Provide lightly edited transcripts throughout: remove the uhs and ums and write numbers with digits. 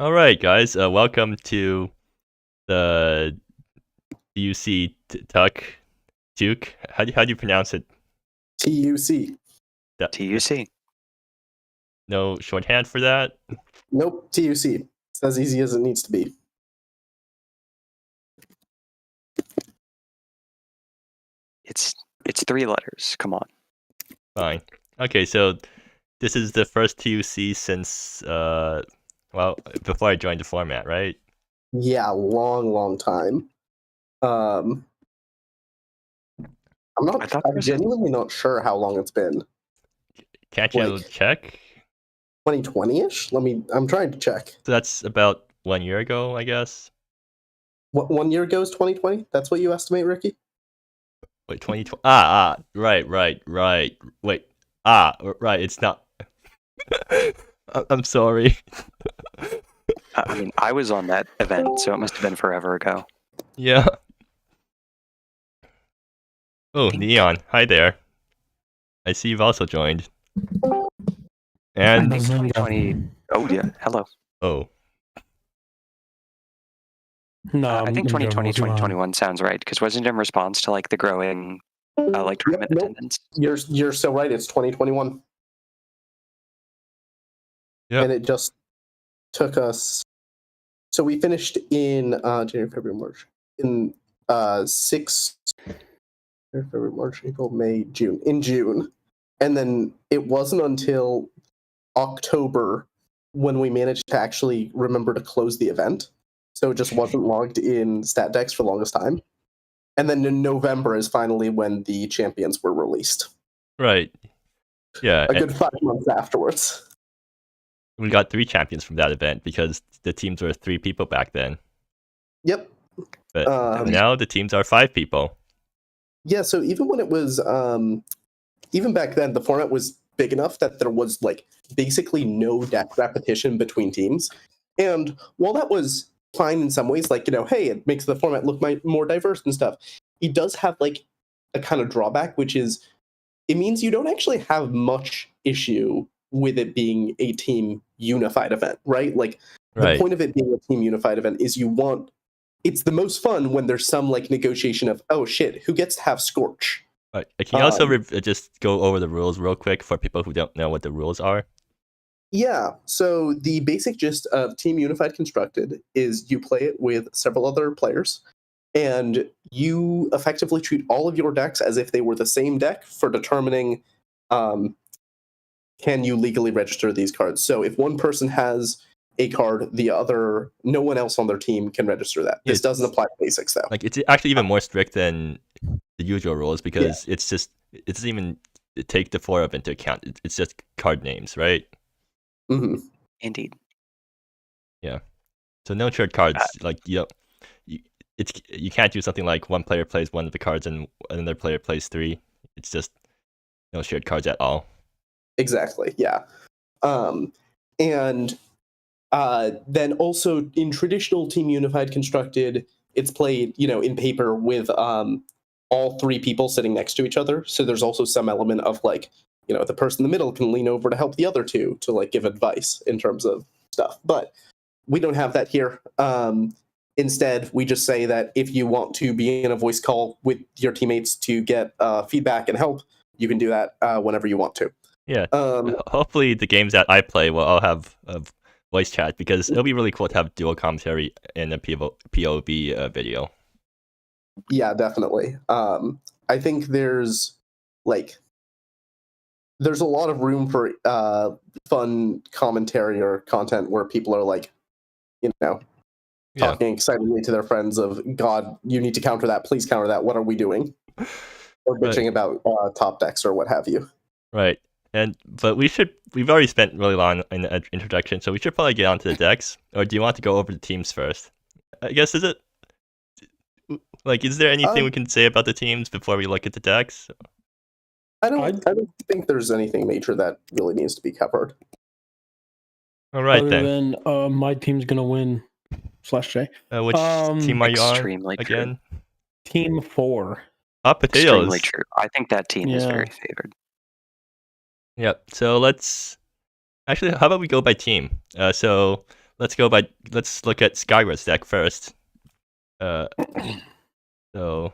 All right, guys. Welcome to the TUC TUC. How do you pronounce it? TUC. TUC. No shorthand for that? Nope, TUC. It's as easy as it needs to be. It's 3 letters. Come on. Fine. Okay, so this is the first TUC since before I joined the format, right? Yeah, long time. I'm genuinely not sure how long it's been. Can't you check? 2020-ish? I'm trying to check. So that's about 1 year ago, I guess. What 1 year ago is 2020? That's what you estimate, Ricky? Wait, 2020. Right. Wait. Right. It's not. I'm sorry. I mean, I was on that event, so it must have been forever ago. Yeah. Oh, Neon. Hi there. I see you've also joined. And I think 2020. Oh yeah. Hello. Oh. No, I think 2020, 2021 sounds right, because wasn't in response to like the growing tournament attendance? You're so right. It's 2021. Yeah. And it just took us. So we finished in January, February, March. In 6. February, March, April, May, June. In June. And then it wasn't until October when we managed to actually remember to close the event. So it just wasn't logged in StatDex for the longest time. And then in November is finally when the champions were released. Right. Yeah. A good 5 months afterwards. We got 3 champions from that event because the teams were 3 people back then. Yep. But now the teams are 5 people. Yeah, so even when it was, even back then, the format was big enough that there was like basically no deck repetition between teams. And while that was fine in some ways, like, hey, it makes the format look more diverse and stuff, it does have like a kind of drawback, which is it means you don't actually have much issue with it being a team unified event, right? Like the point of it being a team unified event is it's the most fun when there's some like negotiation of, oh shit, who gets to have Scorch? Can you also just go over the rules real quick for people who don't know what the rules are? Yeah, so the basic gist of Team Unified Constructed is you play it with several other players, and you effectively treat all of your decks as if they were the same deck for determining can you legally register these cards. So if one person has a card, no one else on their team can register that. This doesn't apply to basics, though. Like, it's actually even more strict than the usual rules because it doesn't even take the four up into account. It's just card names, right? Mm-hmm. Indeed. Yeah. So no shared cards. You can't do something like one player plays one of the cards and another player plays 3. It's just no shared cards at all. Exactly. Yeah. And then also in traditional Team Unified Constructed, it's played, in paper with all 3 people sitting next to each other. So there's also some element of like, the person in the middle can lean over to help the other 2 to like give advice in terms of stuff. But we don't have that here. Instead, we just say that if you want to be in a voice call with your teammates to get feedback and help, you can do that whenever you want to. Yeah. Hopefully the games that I play will all have voice chat because it'll be really cool to have dual commentary in a POV video. Yeah, definitely. I think there's a lot of room for fun commentary or content where people are like, talking excitedly to their friends of, God, you need to counter that. Please counter that. What are we doing? Or bitching about top decks or what have you. Right. But we've already spent really long in the introduction, so we should probably get onto the decks. Or do you want to go over the teams first? I guess, is there anything we can say about the teams before we look at the decks? I don't think there's anything major that really needs to be covered. All right, Other than my team's gonna win. /J. Which team are you on again? True. Team 4. Hot potatoes. Extremely true. I think that team is very favored. Yep. So let's actually, how about we go by team? So let's look at Skywar's deck first. So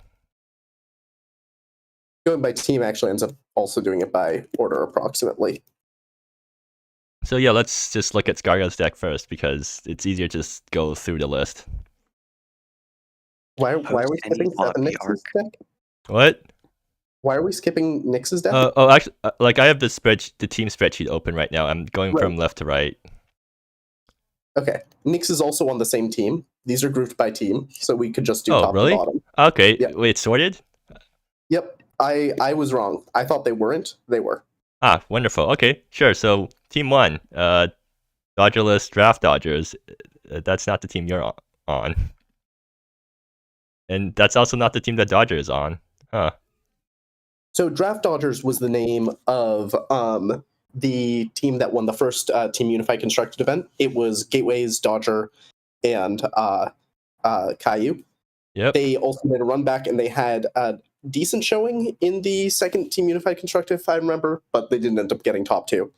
Going by team actually ends up also doing it by order approximately. So yeah, let's just look at Skywar's deck first because it's easier to just go through the list. Why are we skipping Nix's deck? What? Why are we skipping Nix's deck? Actually, like I have the team spreadsheet open right now. I'm going from left to right. Okay, Nix is also on the same team. These are grouped by team, so we could just do top really? to bottom. Okay, Yep. Wait, sorted? Yep, I was wrong. I thought they weren't. They were. Ah, wonderful. Okay, sure. So team 1, Dodgerless Draft Dodgers. That's not the team you're on. And that's also not the team that Dodger is on. Huh. So Draft Dodgers was the name of the team that won the first Team Unified Constructed event. It was Gateways, Dodger, and Caillou. Yep. They also made a run back, and they had a decent showing in the second Team Unified Constructed, if I remember, but they didn't end up getting top 2.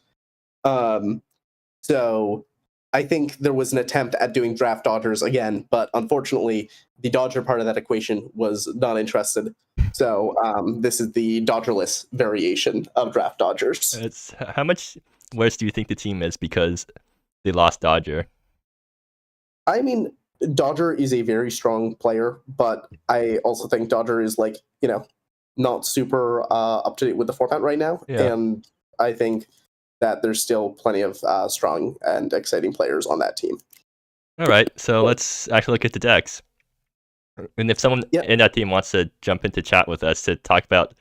So I think there was an attempt at doing Draft Dodgers again, but unfortunately, the Dodger part of that equation was not interested. So this is the Dodgerless variation of Draft Dodgers. How much worse do you think the team is because they lost Dodger? I mean, Dodger is a very strong player, but I also think Dodger is not super up to date with the format right now. Yeah. And I think that there's still plenty of strong and exciting players on that team. All right, so let's actually look at the decks. And if someone in that team wants to jump into chat with us to talk about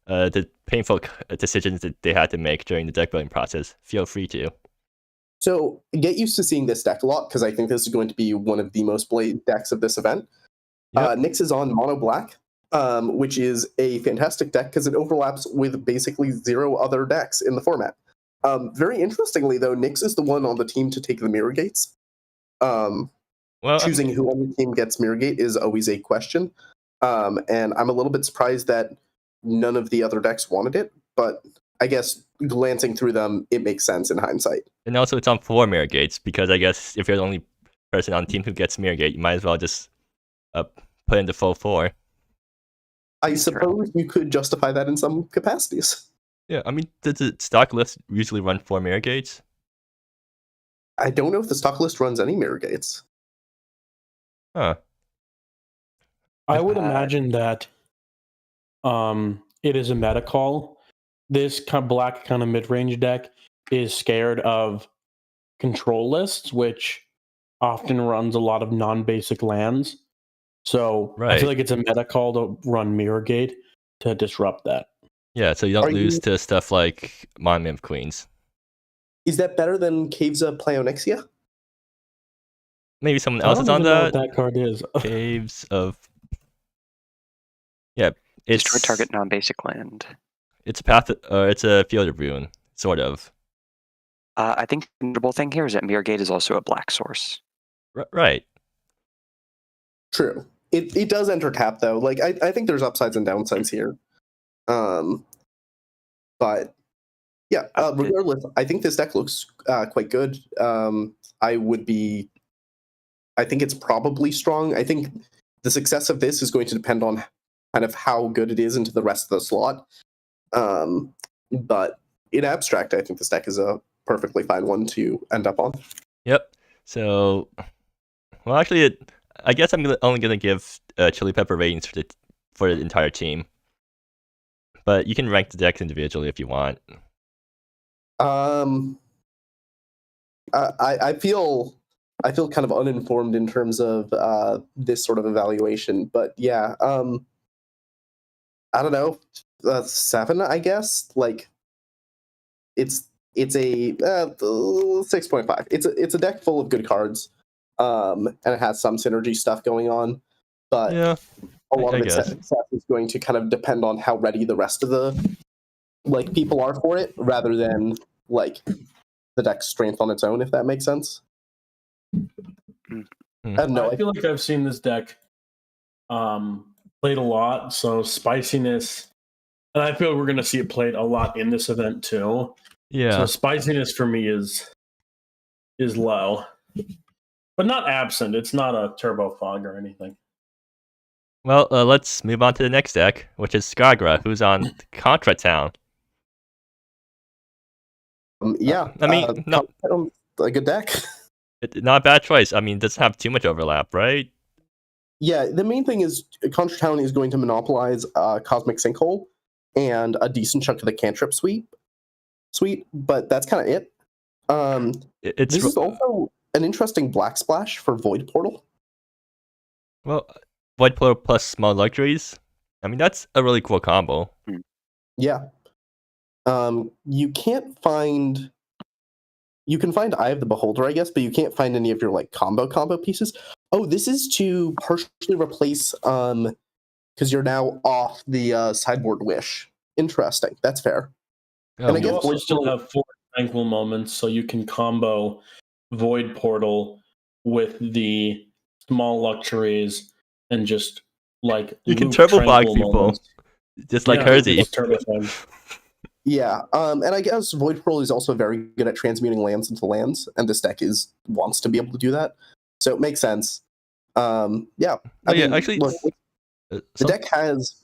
the painful decisions that they had to make during the deck building process, feel free to. So get used to seeing this deck a lot, because I think this is going to be one of the most played decks of this event. Yep. Nyx is on mono black, which is a fantastic deck because it overlaps with basically 0 other decks in the format. Very interestingly, though, Nyx is the one on the team to take the mirror gates. Choosing who on the team gets mirror gate is always a question. And I'm a little bit surprised that none of the other decks wanted it, but I guess glancing through them, it makes sense in hindsight. And also it's on 4 mirror gates, because I guess if you're the only person on the team who gets mirror gate, you might as well just put in the full 4. I suppose you could justify that in some capacities. Yeah, I mean, does the stock list usually run 4 mirror gates? I don't know if the stock list runs any mirror gates. Huh. I would imagine that it is a meta call. This black kind of mid-range deck is scared of control lists, which often runs a lot of non-basic lands. So I feel like it's a meta call to run Mirror Gate to disrupt that. Yeah, so you don't lose to stuff like Monument of Queens. Is that better than Caves of Pleonexia? Maybe someone else is on that. I don't know what that card is. Caves of... Yeah, it's... Destroy target non-basic land. It's a path. It's a Field of Ruin, sort of. I think the notable thing here is that Mirror Gate is also a black source. Right. True. It does enter tap, though. Like, I think there's upsides and downsides here. But yeah, regardless, I think this deck looks quite good. I think it's probably strong. I think the success of this is going to depend on kind of how good it is into the rest of the slot. But in abstract, I think this deck is a perfectly fine one to end up on. Yep. So, well, actually, I guess I'm only going to give Chili Pepper ratings for the entire team. But you can rank the decks individually if you want. I feel kind of uninformed in terms of this sort of evaluation, but yeah, I don't know, 7, I guess. Like, it's a 6.5. It's a deck full of good cards, and it has some synergy stuff going on, but yeah, a lot of its success is going to kind of depend on how ready the rest of the people are for it, rather than the deck's strength on its own, if that makes sense. I feel like I've seen this deck played a lot, so spiciness, and I feel we're going to see it played a lot in this event too. Yeah. So spiciness for me is low. but not absent. It's not a turbo fog or anything. Well, let's move on to the next deck, which is Skagra, who's on Contra Town. Yeah, I mean, not a good deck. not a bad choice. I mean, it doesn't have too much overlap, right? Yeah, the main thing is Contra Town is going to monopolize Cosmic Sinkhole and a decent chunk of the cantrip suite, but that's kind of it. This is also an interesting black splash for Void Portal. Well, Void Portal plus Small Luxuries. I mean, that's a really cool combo. Yeah. You can find Eye of the Beholder, I guess, but you can't find any of your like combo pieces. Oh, this is to partially replace because you're now off the sideboard wish. Interesting. That's fair. Oh, And I You guess also Void still Portal- have 4 tranquil moments, so you can combo Void Portal with the Small Luxuries and just like you can loop turbo fog tranquil people, moments. just like Yeah, Hersey. it's turbo fog. Yeah, and I guess Void Portal is also very good at transmuting lands into lands, and this deck wants to be able to do that, so it makes sense. Yeah, Oh, yeah, actually, look, the deck has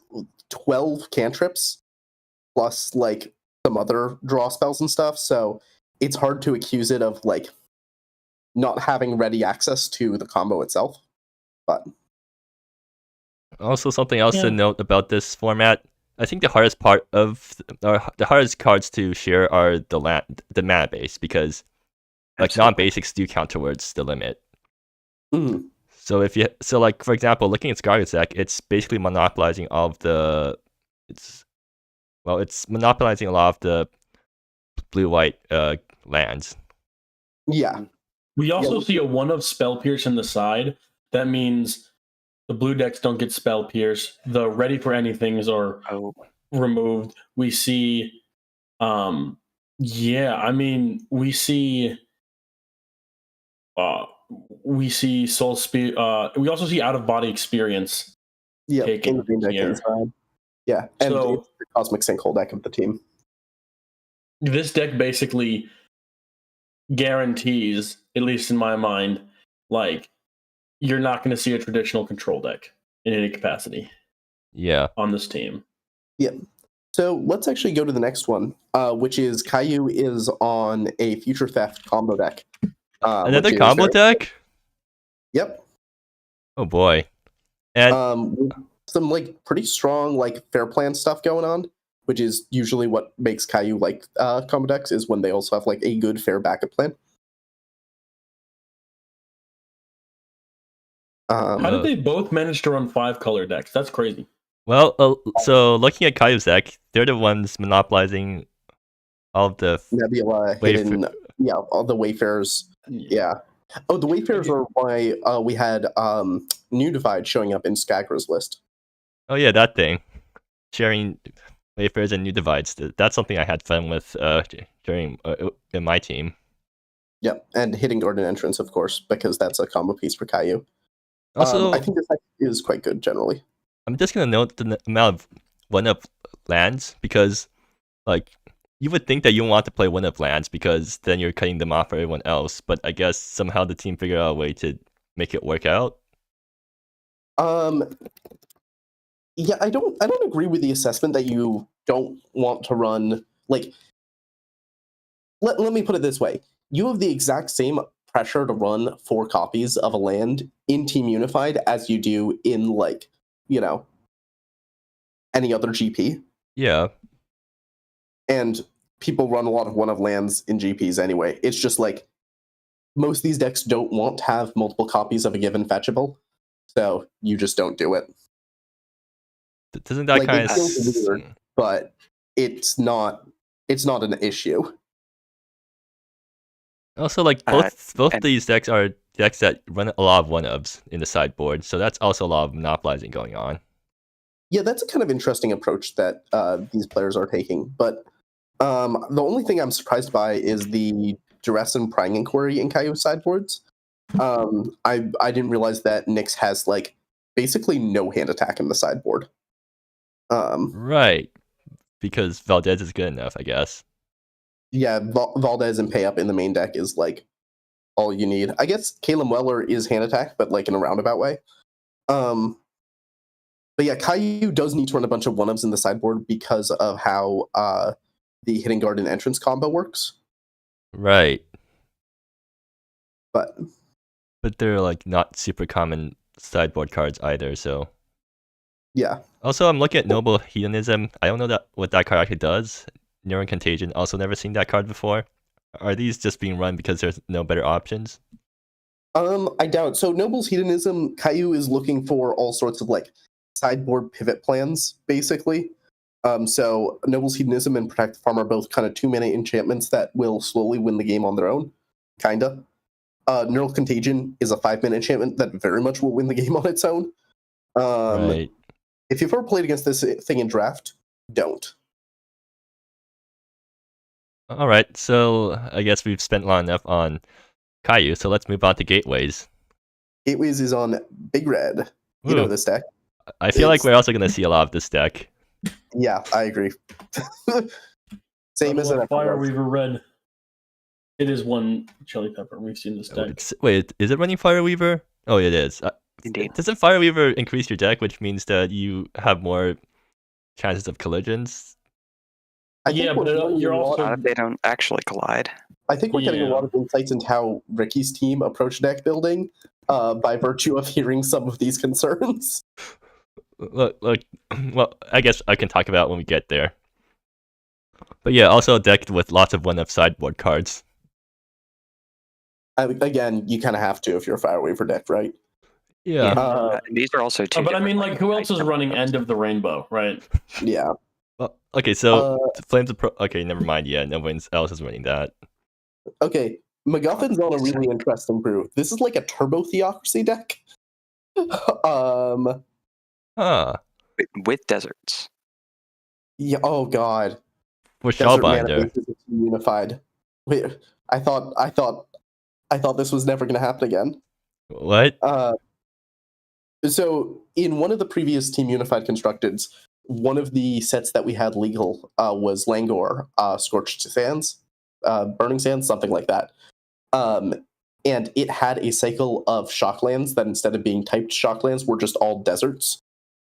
12 cantrips plus like some other draw spells and stuff, so it's hard to accuse it of like not having ready access to the combo itself. But also something else Yeah. to note about this format. I think the hardest part of the hardest cards to share are the mana base, because like Absolutely. non-basics do count towards the limit. mhm. So like for example, looking at Scarlet's deck, it's basically monopolizing all of the it's monopolizing a lot of the blue-white lands. Yeah, We also Yeah. see a 1 of Spell Pierce in the side. That means the blue decks don't get Spell Pierce. The Ready for Anythings are Oh, removed. We see, we see Soul Speed. We also see Out of Body Experience. yeah, Taken in the green deck here. inside. Yeah, and So- it's the Cosmic Sinkhole deck of the team. This deck basically guarantees, at least in my mind, like you're not going to see a traditional control deck in any capacity Yeah. on this team. So let's actually go to the next one, which is Caillou is on a Future Theft combo deck. Another which is combo very- deck? Yep. Oh boy. And With some like pretty strong like fair plan stuff going on, which is usually what makes Caillou like combo decks, is when they also have like a good fair backup plan. How did they both manage to run 5 color decks? That's crazy. well, so looking at Caillou's deck, they're the ones monopolizing all of the Nebula, Hidden, yeah, all the Wayfarers. Yeah. Oh, the Wayfarers are why we had New Divide showing up in Skagra's list. Oh yeah, that thing. Sharing wafers and new divides. That's something I had fun with during in my team. Yep, and Hidden Garden Entrance, of course, because that's a combo piece for Caillou. Also, I think this deck is quite good generally. I'm just gonna note the amount of one-up lands, because like you would think that you want to play one-up lands because then you're cutting them off for everyone else, but I guess somehow the team figured out a way to make it work out. Yeah, I don't agree with the assessment that you don't want to run like. Let me put it this way: you have the exact same pressure to run 4 copies of a land in Team Unified as you do in like any other GP, Yeah. and people run a lot of one-of lands in GPs anyway. It's just like most of these decks don't want to have multiple copies of a given fetchable, so you just don't do it. Doesn't that Like, kind it of feels weird. But it's not an issue. also like both and- these decks are decks that run a lot of one-ups in the sideboard, so that's also a lot of monopolizing going on. Yeah, that's a kind of interesting approach that these players are taking. But the only thing I'm surprised by is the Duress and Prying Inquiry in Caillou sideboards. I didn't realize that Nyx has like basically no hand attack in the sideboard. Right. Because Valdez is good enough, I guess. Yeah, Valdez and Pay Up in the main deck is like all you need. I guess Caleb Weller is hand attack, but like in a roundabout way. But yeah, Caillou does need to run a bunch of 1-ups in the sideboard because of how the Hidden Garden entrance combo works. Right. But they're like not super common sideboard cards either, so. Yeah. Also, I'm looking at Noble Hedonism. I don't know what that card actually does. Neuron Contagion, also never seen that card before. Are these just being run because there's no better options? I doubt. So Noble's Hedonism, Caillou is looking for all sorts of like sideboard pivot plans, basically. So Noble's Hedonism and Protect the Farm are both kind of 2-mana enchantments that will slowly win the game on their own, kinda. Neural Contagion is a 5-mana enchantment that very much will win the game on its own. Right. If you've ever played against this thing in draft, don't. All right, so I guess we've spent long enough on Caillou, so let's move on to Gateways. Gateways is on Big Red. You know this deck. I feel like we're also going to see a lot of this deck. Yeah, I agree. Same as an Fireweaver Red. It is one Chili Pepper. We've seen this deck. Wait, is it running Fireweaver? Oh, it is. Indeed. Doesn't Fireweaver increase your deck, which means that you have more chances of collisions? Yeah, but you're also... They don't actually collide. I think we're getting a lot of insights into how Ricky's team approached deck building by virtue of hearing some of these concerns. Look, well, I guess I can talk about it when we get there. But yeah, also decked with lots of 1-up sideboard cards. Again, you kind of have to if you're a Fireweaver deck, right? Yeah. These are also two. But I mean, like, who else is running End of the Rainbow, right? Yeah. Well, okay, so Flames of okay, never mind. Yeah, no one else is running that. Okay, MacGuffin's on a really interesting brew. This is like a Turbo Theocracy deck. With deserts. Yeah. Oh God. With Shellbinder. Unified. Wait, I thought this was never going to happen again. What? So in one of the previous Team Unified Constructeds, one of the sets that we had legal was Langor, Scorched Sands, Burning Sands, something like that. And it had a cycle of shocklands that instead of being typed shocklands were just all deserts.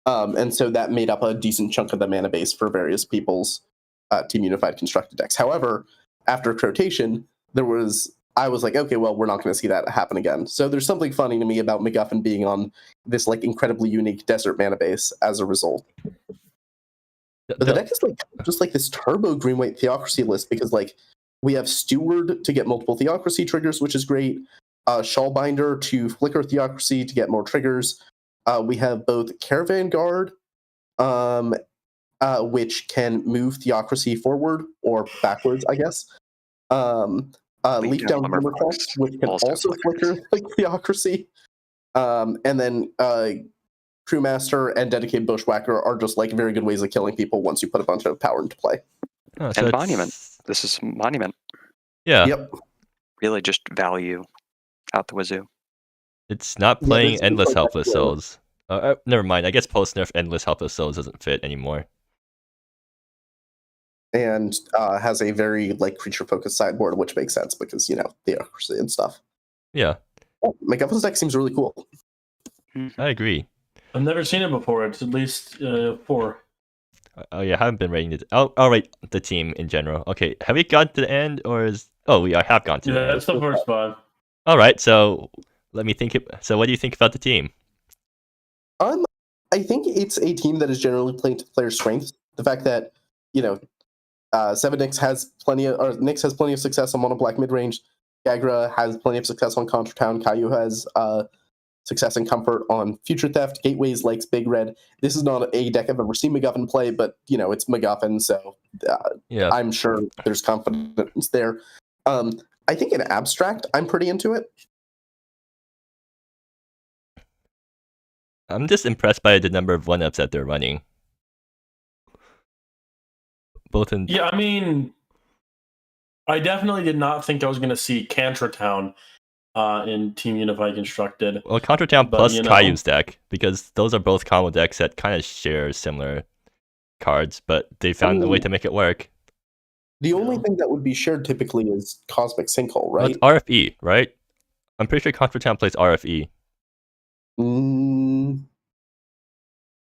And so that made up a decent chunk of the mana base for various people's Team Unified Constructed decks. However, after Crotation, I was like, okay, well, we're not going to see that happen again. So there's something funny to me about MacGuffin being on this like incredibly unique desert mana base as a result. But the deck is like just like this turbo green-white Theocracy list because like we have Steward to get multiple Theocracy triggers, which is great. Shawlbinder to flicker Theocracy to get more triggers. We have both Caravan Guard, which can move Theocracy forward or backwards, I guess. Leap Down Glimmercrest, which can also flicker like Theocracy. And then Crewmaster and Dedicated Bushwhacker are just like very good ways of killing people once you put a bunch of power into play. Oh, and Monument. This is Monument. Yeah. Yep. Really just value out the wazoo. It's not playing Endless Helpless Souls. Never mind. I guess post-nerf Endless Helpless Souls doesn't fit anymore. And has a very like creature-focused sideboard, which makes sense because, you know, Theocracy and stuff. Yeah. MacGuffin's deck seems really cool. I agree. I've never seen it before. It's at least 4. Oh yeah, I haven't been rating it. I'll rate the team in general. Okay, have we gotten to the end, or is... Oh, I have gone to the end. Yeah, that's the first 5. All right, so let me think. So what do you think about the team? I think it's a team that is generally playing to player strengths. The fact that, you know, Nix has plenty of success on mono black mid range. Gagra has plenty of success on Contra Town. Caillou has success and comfort on Future Theft. Gateways likes Big Red. This is not a deck I've ever seen MacGuffin play, but you know it's MacGuffin, so yeah, I'm sure there's confidence there. I think in abstract, I'm pretty into it. I'm just impressed by the number of 1-ups that they're running. Both in... Yeah, I mean, I definitely did not think I was going to see Contra Town in Team Unified Constructed. Well, Contra Town plus Caillou's deck, because those are both combo decks that kind of share similar cards, but they found a way to make it work. The only thing that would be shared typically is Cosmic Sinkhole, right? Well, it's RFE, right? I'm pretty sure Contra Town plays RFE.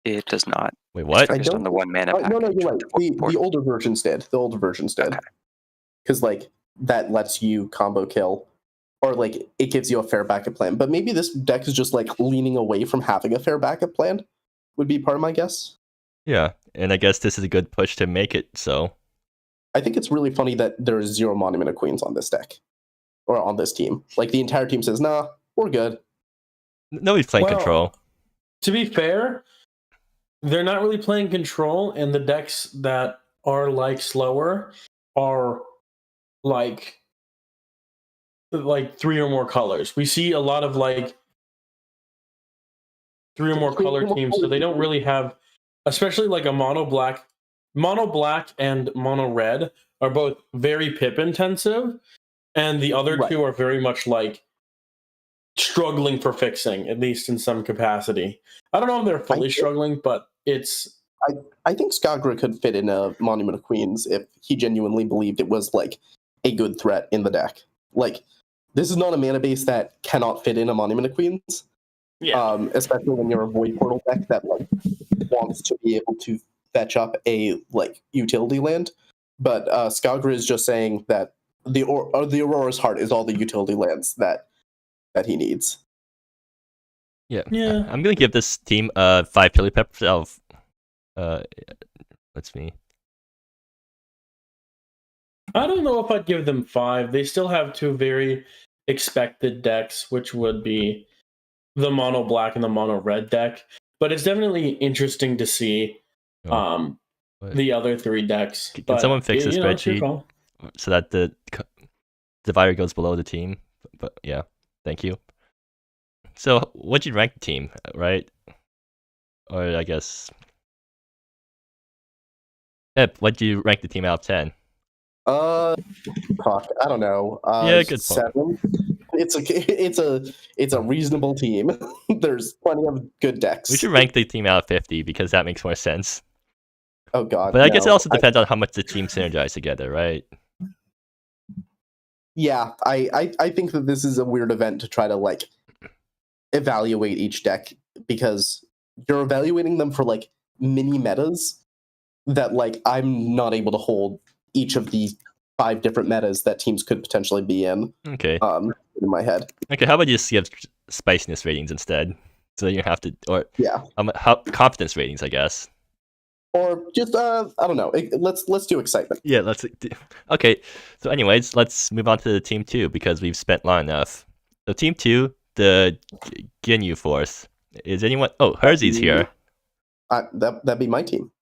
It does not. Wait, It's what? focused on the 1 mana package. No, you're right. The Port. older versions did. The older versions did. Because like that lets you combo kill, or like it gives you a fair backup plan. But maybe this deck is just like leaning away from having a fair backup plan. Would be part of my guess. Yeah, and I guess this is a good push to make it so. I think it's really funny that there is 0 Monument of Queens on this deck, or on this team. Like the entire team says, "Nah, we're good." Nobody's playing Well, control. To be fair, they're not really playing control, and the decks that are like slower are like 3 or more colors. We see a lot of like 3 or more color teams, so they don't really have, especially like a mono black and mono red are both very pip intensive, and the other two are very much like struggling for fixing, at least in some capacity. I don't know if they're fully struggling, but it's. I think Skagra could fit in a Monument of Queens if he genuinely believed it was like a good threat in the deck. Like, this is not a mana base that cannot fit in a Monument of Queens. Yeah. Especially when you're a Void Portal deck that like wants to be able to fetch up a like utility land. But Skagra is just saying that the Aurora's Heart is all the utility lands that he needs. Yeah. Yeah. I'm gonna give this team 5 Chili Peppers out of let's me. I don't know if I'd give them 5. They still have 2 very expected decks, which would be the mono black and the mono red deck. But it's definitely interesting to see the other 3 decks. Can someone fix the spreadsheet so that the divider goes below the team? But yeah, thank you. So what'd you rank the team, right? Or I guess what'd you rank the team out of 10? Fuck, I don't know. Yeah, good 7. point. It's a reasonable team. There's plenty of good decks. We should rank the team out of 50 because that makes more sense. Oh god. But I guess it also depends on how much the team synergize together, right? Yeah, I think that this is a weird event to try to like evaluate each deck, because you're evaluating them for like mini metas that like I'm not able to hold each of the 5 different metas that teams could potentially be in. Okay. In my head. Okay, how about you just give spiciness ratings instead? So you have to, or yeah, how confidence ratings, I guess. Or just I don't know. Let's do excitement. Yeah, let's. Okay, so anyways, let's move on to the team 2 because we've spent long enough. So team 2, the Ginyu Force. Is anyone? Oh, Hersey's here. That'd be my team.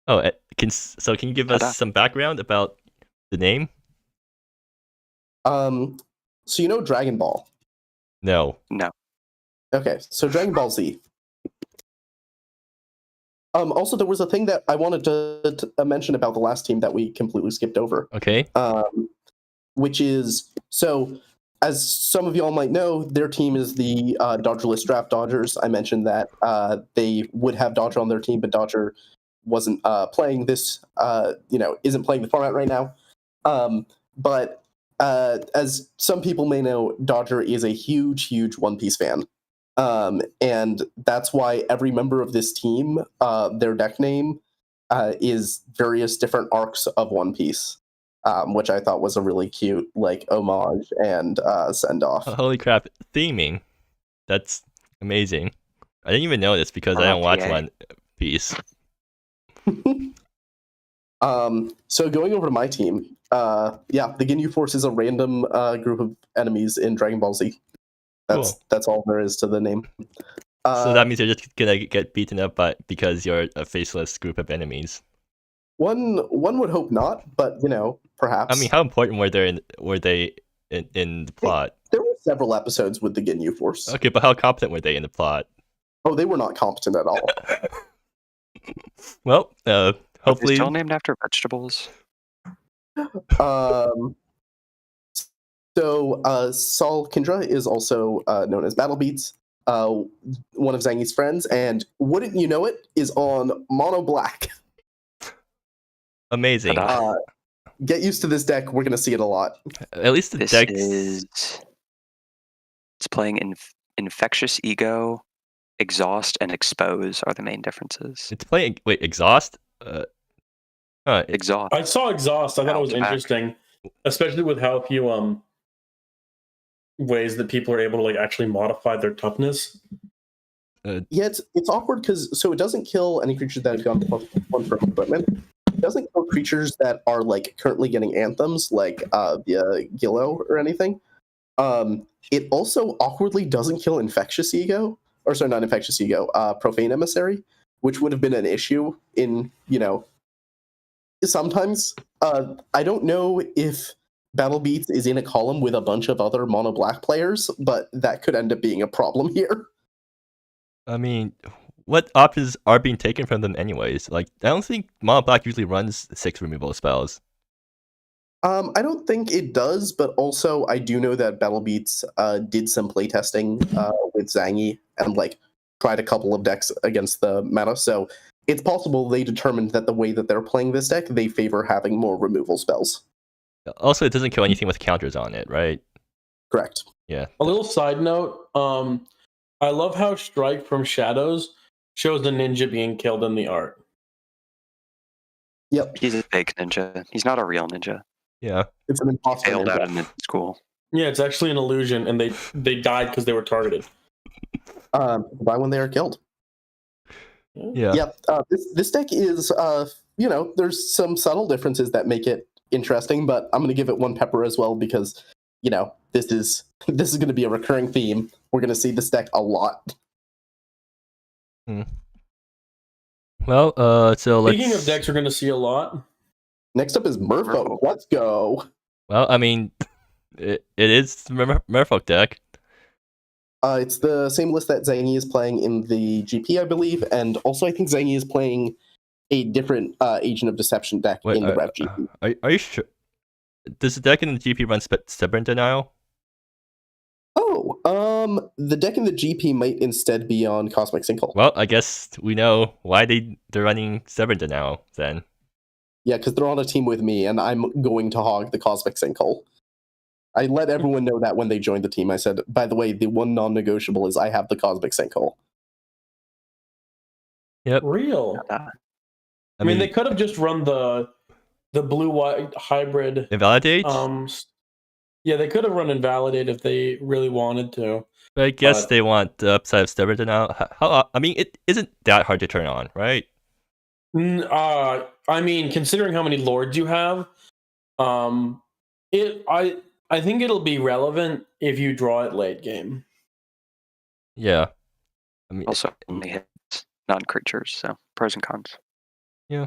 Oh, can you give us some background about the name? So you know Dragon Ball? No. Okay, so Dragon Ball Z. Also, there was a thing that I wanted to mention about the last team that we completely skipped over. Okay. Which is, so as some of y'all might know, their team is the Dodgerless Draft Dodgers. I mentioned that they would have Dodger on their team, but Dodger wasn't playing this, isn't playing the format right now. But as some people may know, Dodger is a huge One Piece fan. And that's why every member of this team, their deck name is various different arcs of One Piece, which I thought was a really cute like homage and send off. Holy crap, theming. That's amazing. I didn't even know this because I don't watch One Piece. So going over to my team, the Ginyu Force is a random group of enemies in Dragon Ball Z. That's all there is to the name. So that means you're just gonna get beaten up because you're a faceless group of enemies. One would hope not, but perhaps. I mean, how important were they in the plot? There were several episodes with the Ginyu Force. Okay, but how competent were they in the plot? Oh, they were not competent at all. Well, hopefully. Still named after vegetables. So Saul Kindra is also known as Battle Beats, one of Zangief's friends, and wouldn't you know it, is on Mono Black. Amazing. Get used to this deck. We're going to see it a lot. At least the decks. It's playing Infectious Ego, Exhaust, and Expose are the main differences. It's playing. Wait, Exhaust. Exhaust. I saw Exhaust. I thought it was Out back. interesting, especially with how few ways that people are able to like actually modify their toughness. Yeah, it's awkward because so it doesn't kill any creatures that have gone +1 from equipment. It doesn't kill creatures that are like currently getting anthems, like the Gillo or anything. It also awkwardly doesn't kill Infectious Ego, or sorry, not Infectious Ego, Profane Emissary, which would have been an issue in sometimes. I don't know if Battle Beats is in a column with a bunch of other mono black players, but that could end up being a problem here. I mean, what options are being taken from them anyways? Like, I don't think Mono Black usually runs 6 removal spells. I don't think it does, but also I do know that Battle Beats did some playtesting with Zangi and like tried a couple of decks against the meta. So it's possible they determined that the way that they're playing this deck, they favor having more removal spells. Also, it doesn't kill anything with counters on it, right? Correct. Yeah. A little side note, I love how Strike from Shadows shows the ninja being killed in the art. Yep. He's a fake ninja. He's not a real ninja. Yeah. It's an imposter Failed out ninja. in the school. Yeah, it's actually an illusion, and they died because they were targeted. Why when they are killed? Yeah. Yep. This deck is there's some subtle differences that make it interesting, but I'm going to give it 1 pepper as well because this is going to be a recurring theme. We're going to see this deck a lot. Well, so let's. Speaking Speaking of decks, we're going to see a lot. Next up is Merfolk. Let's go. Well, I mean, it is Merfolk deck. It's the same list that Zangi is playing in the GP, I believe, and also I think Zangi is playing a different Agent of Deception deck in the Rev GP. Are you sure? Does the deck in the GP run Stubborn Denial? Oh, the deck in the GP might instead be on Cosmic Sinkhole. Well, I guess we know why they're running Stubborn Denial then. Yeah, because they're on a team with me, and I'm going to hog the Cosmic Sinkhole. I let everyone know that when they joined the team. I said, by the way, the one non-negotiable is I have the Cosmic Sinkhole. Yep. Real. I mean, they could have just run the blue-white hybrid. Invalidate? Yeah, they could have run Invalidate if they really wanted to. But I guess they want the upside of Stubborn Denial. I mean, it isn't that hard to turn on, right? I mean, considering how many lords you have, I think it'll be relevant if you draw it late game. Yeah. I mean, Also only hits non-creatures, so pros and cons. Yeah.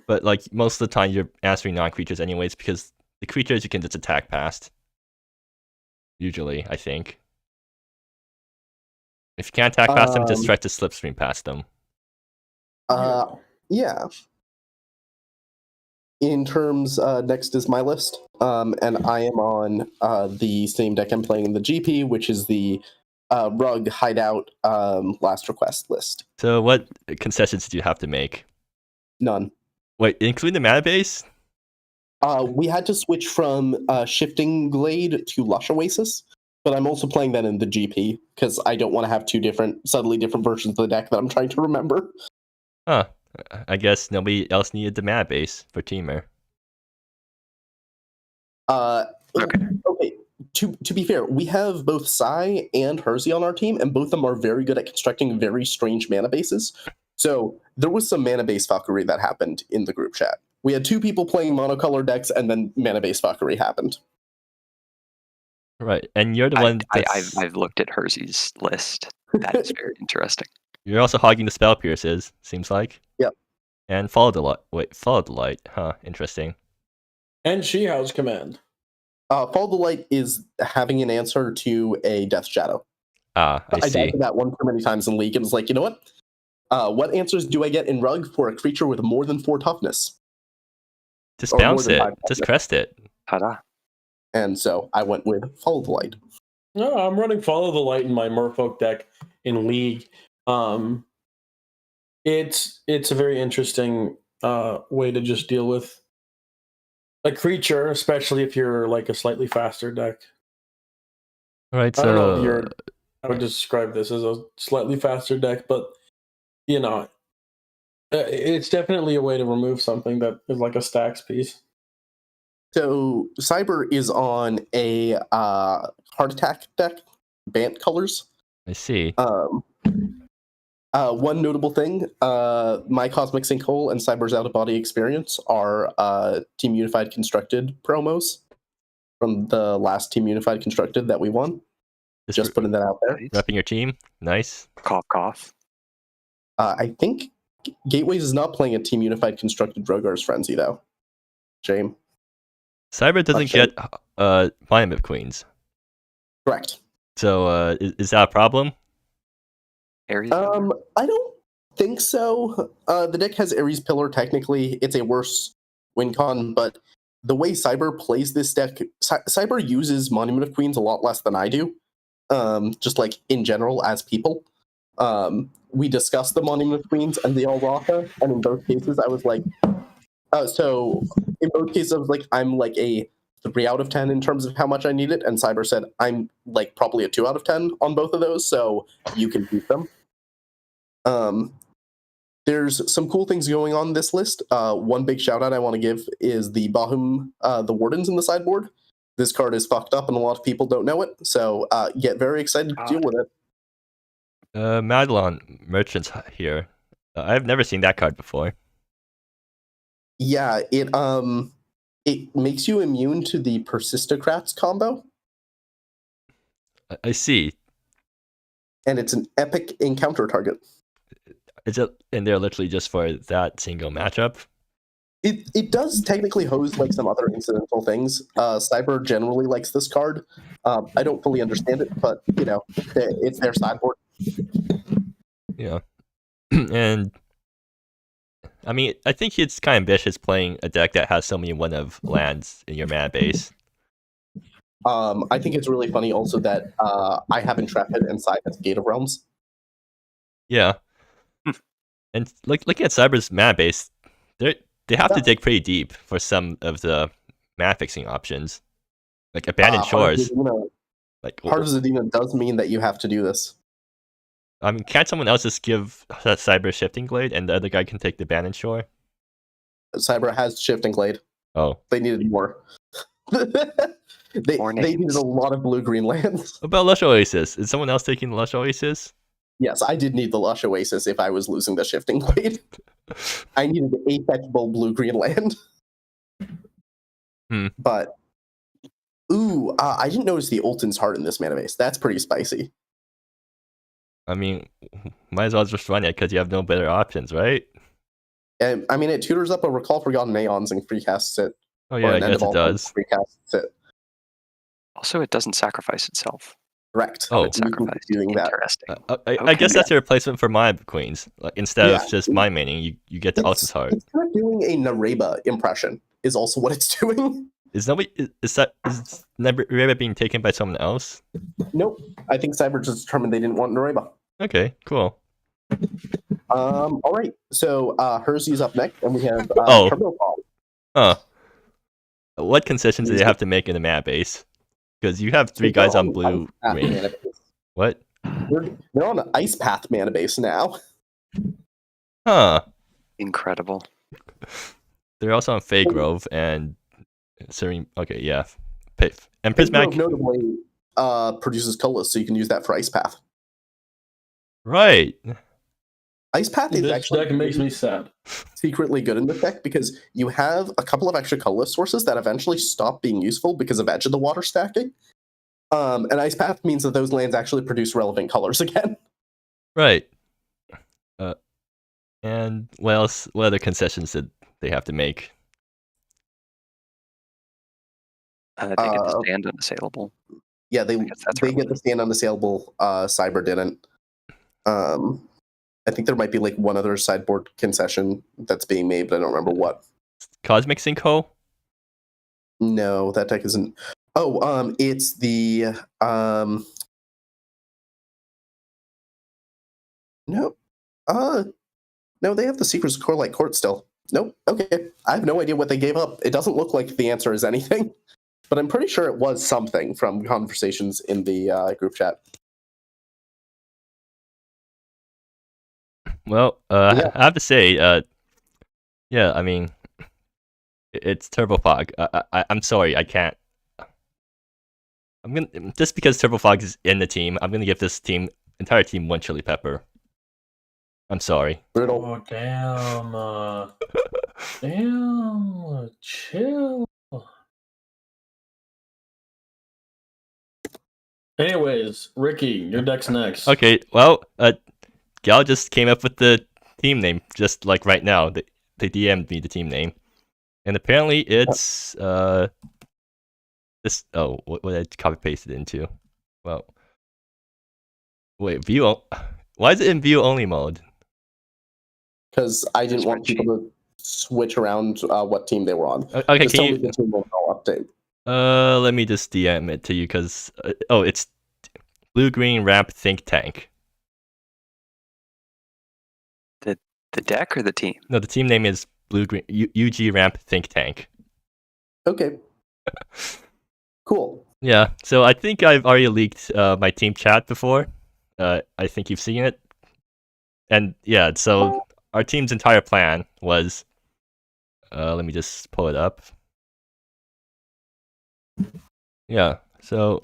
But like most of the time, you're answering non-creatures anyways because the creatures you can just attack past. Usually, I think. If you can't attack past them, just try to slipstream past them. Yeah. In terms, next is my list, and I am on the same deck I'm playing in the GP, which is the Rug Hideout Last Request list. So what concessions do you have to make? None. Wait, including the mana base? We had to switch from Shifting Glade to Lush Oasis, but I'm also playing that in the GP because I don't want to have 2 subtly different versions of the deck that I'm trying to remember. Huh. I guess nobody else needed the mana base for Teamer. Okay. To be fair, we have both Sai and Hersey on our team, and both of them are very good at constructing very strange mana bases. So there was some mana base fuckery that happened in the group chat. We had 2 people playing monocolor decks, and then mana base fuckery happened. Right, and you're the one. I've looked at Hersey's list. That is very interesting. You're also hogging the Spell Pierces, seems like. Yep. And Follow the Light. Wait, Follow the Light. Huh, interesting. And She-House Command. Follow the Light is having an answer to a Death Shadow. I see. died to that one too many times in League and was like, you know what answers do I get in Rug for a creature with more than 4 toughness? Just bounce it. Just crest it. Ta-da. And so I went with Follow the Light. No, I'm running Follow the Light in my Merfolk deck in League. It's a very interesting way to just deal with a creature, especially if you're like a slightly faster deck. All right, I don't know if so you're. I would describe this as a slightly faster deck, but you know, it's definitely a way to remove something that is like a stacks piece. So Cyber is on a heart attack deck, Bant colors. I see. One notable thing, my Cosmic Sinkhole and Cyber's Out of Body Experience are Team Unified Constructed promos from the last Team Unified Constructed that we won. Just putting that out there. Nice. Repping your team. Nice. Cough, cough. I think Gateways is not playing a Team Unified Constructed Drogar's Frenzy, though. Shame. Cyber doesn't shame. get Biomip Queens. Correct. So is that a problem? Aries. I don't think so. The deck has Ares Pillar. Technically, it's a worse win con, but the way Cyber plays this deck, Cyber uses Monument of Queens a lot less than I do. Just like in general as people. We discussed the Monument of Queens and the Alraka, and in both cases I was like, so in both cases I was like, I'm like a 3 out of 10 in terms of how much I need it, and Cyber said I'm like probably a 2 out of 10 on both of those, so you can keep them. There's some cool things going on this list. One big shout out I want to give is the Bahum, the Wardens in the sideboard. This card is fucked up and a lot of people don't know it, so get very excited to deal with it. Madelon Merchants here. I've never seen that card before. Yeah, it makes you immune to the Persistocrats combo, I see. and it's an epic encounter target. Is it in there literally just for that single matchup? It does technically hose like some other incidental things. Cyber generally likes this card. I don't fully understand it, but you know, it's their sideboard. Yeah. And I mean, I think it's kind of ambitious playing a deck that has so many one of lands in your mana base. I think it's really funny also that I have Intrepid and Side has Gate of Realms. Yeah. And looking at Cyber's mana base, they have to dig pretty deep for some of the mana fixing options, like Abandoned Shores. Like Heart of Zadina does mean that you have to do this. I mean, can't someone else just give that Cyber Shifting Glade and the other guy can take the Abandoned Shore? Cyber has Shifting Glade. Oh. They needed more. They needed a lot of blue-green lands. What about Lush Oasis? Is someone else taking the Lush Oasis? Yes, I did need the Lush Oasis if I was losing the Shifting Blade. I needed a fetchable blue-green land. But, I didn't notice the Ultin's Heart in this mana base. That's pretty spicy. I mean, might as well just run it because you have no better options, right? And I mean, it tutors up a Recall Forgotten Aeons and free casts it. Oh yeah, I guess it does. Free casts it. Also, it doesn't sacrifice itself. Correct. Oh, It's sacrificed. doing that. Interesting. I guess that's a replacement for my Queens. Like, instead Yeah. of just my maining, you get the Ultimate Heart. It's kind of doing a Nareba impression, is also what it's doing. Is Nareba being taken by someone else? Nope. I think Cyber just determined they didn't want Nareba. Okay, cool. All right. So Hersey's up next, and we have Turbo Ball. Huh. What concessions do they have to make in the mana base? Because you have 3 guys on blue green. What? They're on an Ice Path mana base now. Huh. Incredible. They're also on Fey Grove and Serene. Okay, yeah. And Prismatic Prismatic. notably produces colors, so you can use that for Ice Path. Right. Ice Path is This actually deck makes me sad. secretly good in the deck because you have a couple of extra colorless sources that eventually stop being useful because of Edge of the Water stacking. And Ice Path means that those lands actually produce relevant colors again. Right. And what else? What other concessions did they have to make? They get to stand unassailable. Yeah, they guess that's get to stand unassailable. Cyber didn't. I think there might be like one other sideboard concession that's being made, but I don't remember what. Cosmic Sinkhole? No, that deck isn't. Oh, it's the no. No, they have the Secrets of Corelight Court still. Nope. Okay. I have no idea what they gave up. It doesn't look like the answer is anything. but I'm pretty sure it was something from conversations in the group chat. Well, Yeah. I have to say, yeah, I mean, it's Turbo Fog. I'm sorry, I can't. I'm gonna just because Turbo Fog is in the team, I'm gonna give this entire team one chili pepper. I'm sorry. Brutal. Oh damn, chill. Anyways, Ricky, your deck's next. Okay, well, Gal just came up with the team name just like right now. They DM'd me the team name, and apparently it's this. Oh, what did I copy paste it into? Well, wait, why is it in view only mode? Because I didn't want people to switch around what team they were on. Okay, just can tell you? me the team will update. Let me just DM it to you because it's Blue Green Ramp Think Tank. The deck or the team? No, the team name is Blue Green UG Ramp Think Tank. Okay. Cool. Yeah, so I think I've already leaked my team chat before. I think you've seen it. And yeah, so our team's entire plan was, let me just pull it up. Yeah, so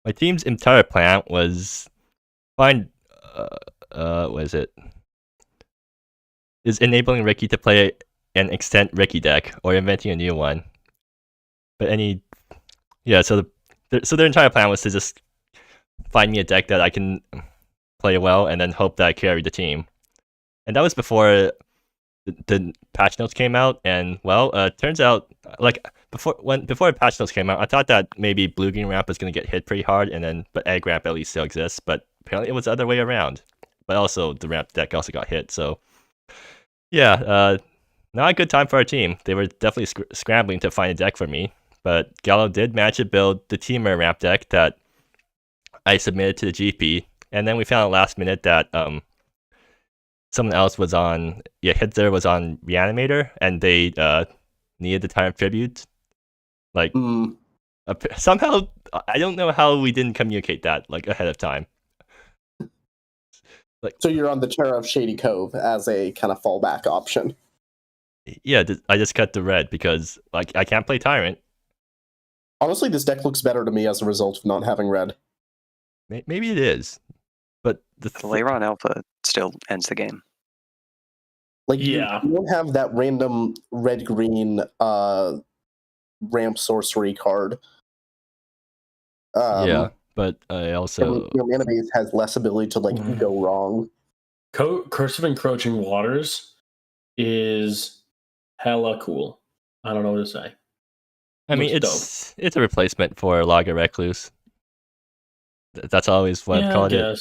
my team's entire plan was find, what is it? Is enabling Ricky to play an extent Ricky deck or inventing a new one. But so their entire plan was to just find me a deck that I can play well and then hope that I carry the team. And that was before the patch notes came out. And well, turns out like before patch notes came out, I thought that maybe Blue Green Ramp was gonna get hit pretty hard, but Egg Ramp at least still exists. But apparently it was the other way around. But also the Ramp deck also got hit. So yeah, not a good time for our team. They were definitely scrambling to find a deck for me. But Gallo did manage to build the Teamer Ramp deck that I submitted to the GP, and then we found out last minute that someone else was on. Yeah, Hitzer was on Reanimator, and they needed the time tribute. Like somehow, I don't know how we didn't communicate that like ahead of time. Like, so you're on the chair of Shady Cove as a kind of fallback option. Yeah, I just cut the red because like I can't play Tyrant. Honestly, this deck looks better to me as a result of not having red. Maybe it is, but the Leiron Alpha still ends the game. Like, yeah, you don't have that random red-green ramp sorcery card. Yeah, but I also your mana base has less ability to like go wrong. Curse of Encroaching Waters is hella cool. I don't know what to say. I mean, it's a replacement for Lager Recluse. That's always what I've called it.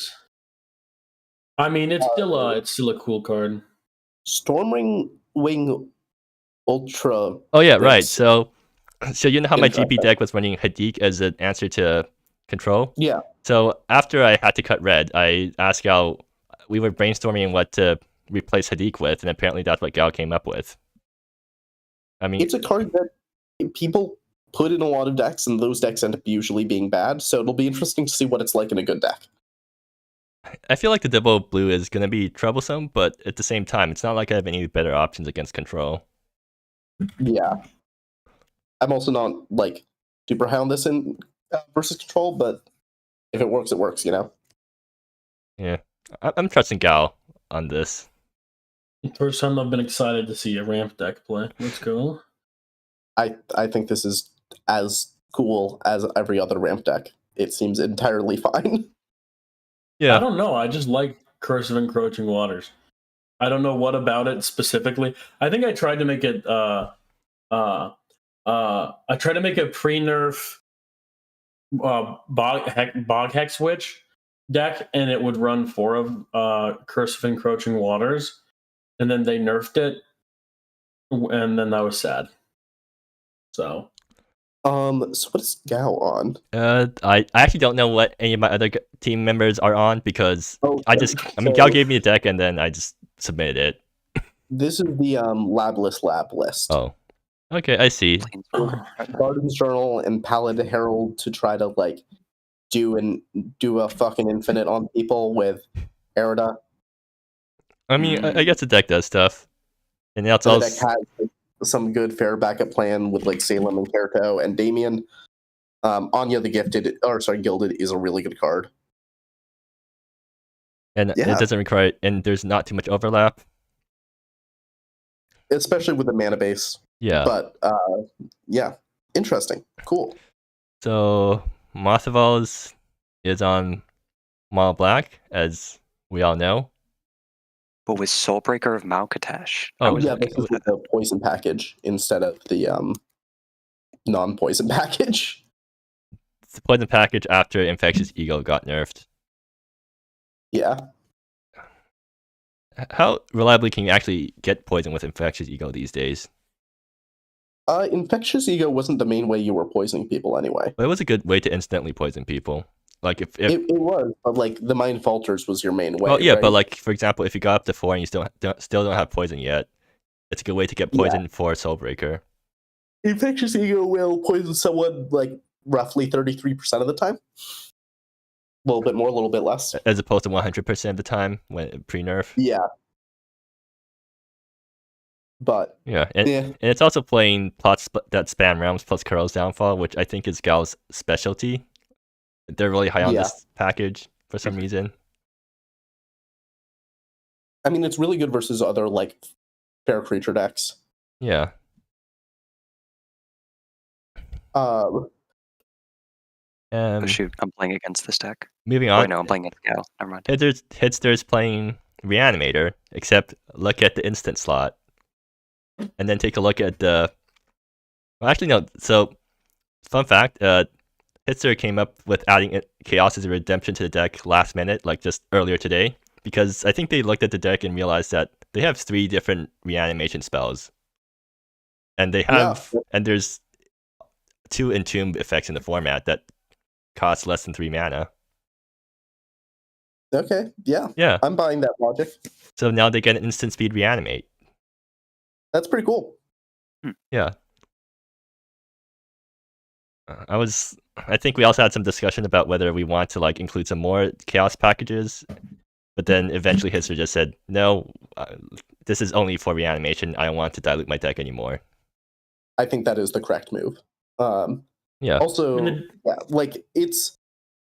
I mean, it's still a cool card. Stormwing Ultra. Oh yeah, right. So you know how my GP deck was running Hadik as an answer to control? Yeah. So after I had to cut red, I asked Gal. We were brainstorming what to replace Hadik with, and apparently that's what Gal came up with. I mean, it's a card that people put in a lot of decks, and those decks end up usually being bad. So it'll be interesting to see what it's like in a good deck. I feel like the double blue is going to be troublesome, but at the same time, it's not like I have any better options against control. Yeah. I'm also not, like, super high on this in versus control, but if it works, it works, you know? Yeah. I'm trusting Gal on this. First time I've been excited to see a ramp deck play. Let's go. I think this is as cool as every other ramp deck. It seems entirely fine. Yeah. I don't know. I just like Curse of Encroaching Waters. I don't know what about it specifically. I think I tried to make it I tried to make a pre-nerf Bog Hex Witch deck, and it would run 4 of Curse of Encroaching Waters, and then they nerfed it, and then that was sad. So what is Gal on? I actually don't know what any of my other team members are on because Gal gave me a deck and then I just submitted it. This is the lab list. Oh. Okay, I see. Garden's Journal and Pallid Herald to try to like do a fucking infinite on people with Erida. I mean, I guess the deck does stuff, and that's So the deck also has like, some good fair backup plan with like Salem and Kerto and Damien. Anya the Gilded is a really good card. and Yeah. it doesn't require, and there's not too much overlap. Especially with the mana base. Yeah. But yeah, interesting. Cool. So Mothballs is on mono black, as we all know. But with Soulbreaker of Malkatash. Oh, Yeah, this is with the poison package instead of the non-poison package. It's the poison package after Infectious Ego got nerfed. Yeah. How reliably can you actually get poison with Infectious Ego these days? Infectious Ego wasn't the main way you were poisoning people anyway. But it was a good way to instantly poison people. Like if It was, but like the Mind Falters was your main way. well, yeah, right? but like for example, if you got up to 4 and you still don't have poison yet, it's a good way to get poison for Soulbreaker. Infectious Ego will poison someone like roughly 33% of the time. A little bit more, a little bit less. As opposed to 100% of the time when pre-nerf. Yeah. But Yeah, and it's also playing plots that span realms plus Curl's Downfall, which I think is Gal's specialty. They're really high on this package for some reason. I mean, it's really good versus other like fair creature decks. Yeah. Oh shoot, I'm playing against this deck. Moving on. Oh, no, I'm playing against Gal. Never mind. Hitster's playing Reanimator, except look at the instant slot. And then take a look at the... Well, actually, no. So, fun fact, Hitster came up with adding Chaos as a redemption to the deck last minute, like just earlier today, because I think they looked at the deck and realized that they have 3 different reanimation spells. And they have... And there's 2 Entomb effects in the format that cost less than 3 mana. Okay, yeah. Yeah. I'm buying that logic. So now they get an instant speed reanimate. That's pretty cool. Yeah. I think we also had some discussion about whether we want to like include some more chaos packages, but then eventually Hitster just said, no, this is only for reanimation. I don't want to dilute my deck anymore. I think that is the correct move. Yeah. Also, like it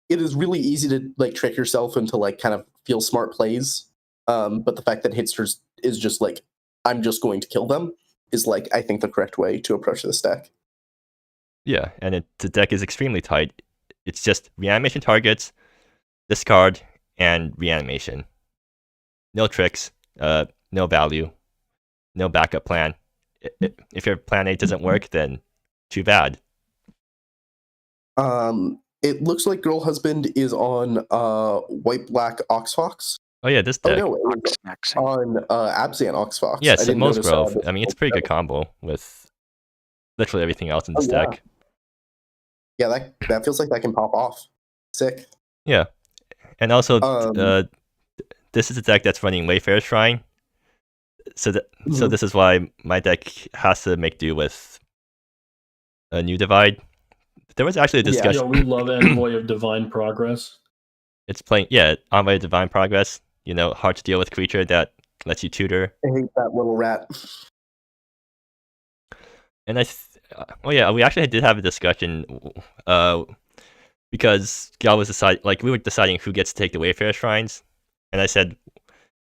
is really easy to like trick yourself into like kind of feel smart plays. But the fact that Hitster is just like, I'm just going to kill them is like, I think the correct way to approach this deck. Yeah, and the deck is extremely tight. It's just reanimation targets, discard, and reanimation. No tricks, no value, no backup plan. If your plan A doesn't work, then too bad. It looks like Girl Husband is on White Black Oxfox. Oh yeah, this deck. Oh no, it's on Abzan Oxfox. Yeah, it's Most Grove. I mean, it's a pretty good combo with literally everything else in this deck. Yeah, that feels like that can pop off. Sick. Yeah, and also this is a deck that's running Wayfarer's Shrine. So this is why my deck has to make do with a New Divide. There was actually a discussion. Yeah, we love Envoy of Divine Progress. It's playing, Envoy of Divine Progress. You know, hard to deal with creature that lets you tutor. I hate that little rat. And we actually did have a discussion because Gal was we were deciding who gets to take the Wayfarer Shrines, and I said,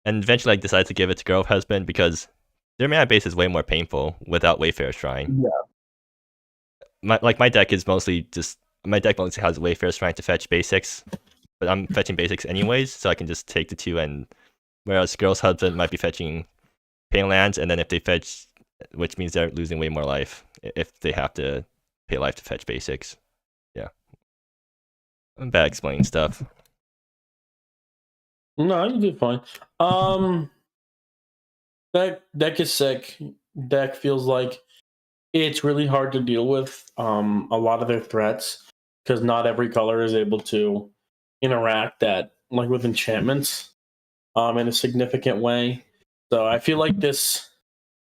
and eventually I decided to give it to Girl Husband because their mana base is way more painful without Wayfarer Shrine. Yeah. My deck is mostly has Wayfarer Shrine to fetch basics, but I'm fetching basics anyways, so I can just take the 2, and whereas Girl's Husband might be fetching pain lands, and then if they fetch, which means they're losing way more life if they have to pay life to fetch basics. Yeah. I'm bad explaining stuff. No, you did fine. That deck is sick. Deck feels like it's really hard to deal with a lot of their threats because not every color is able to interact with enchantments in a significant way. So I feel like this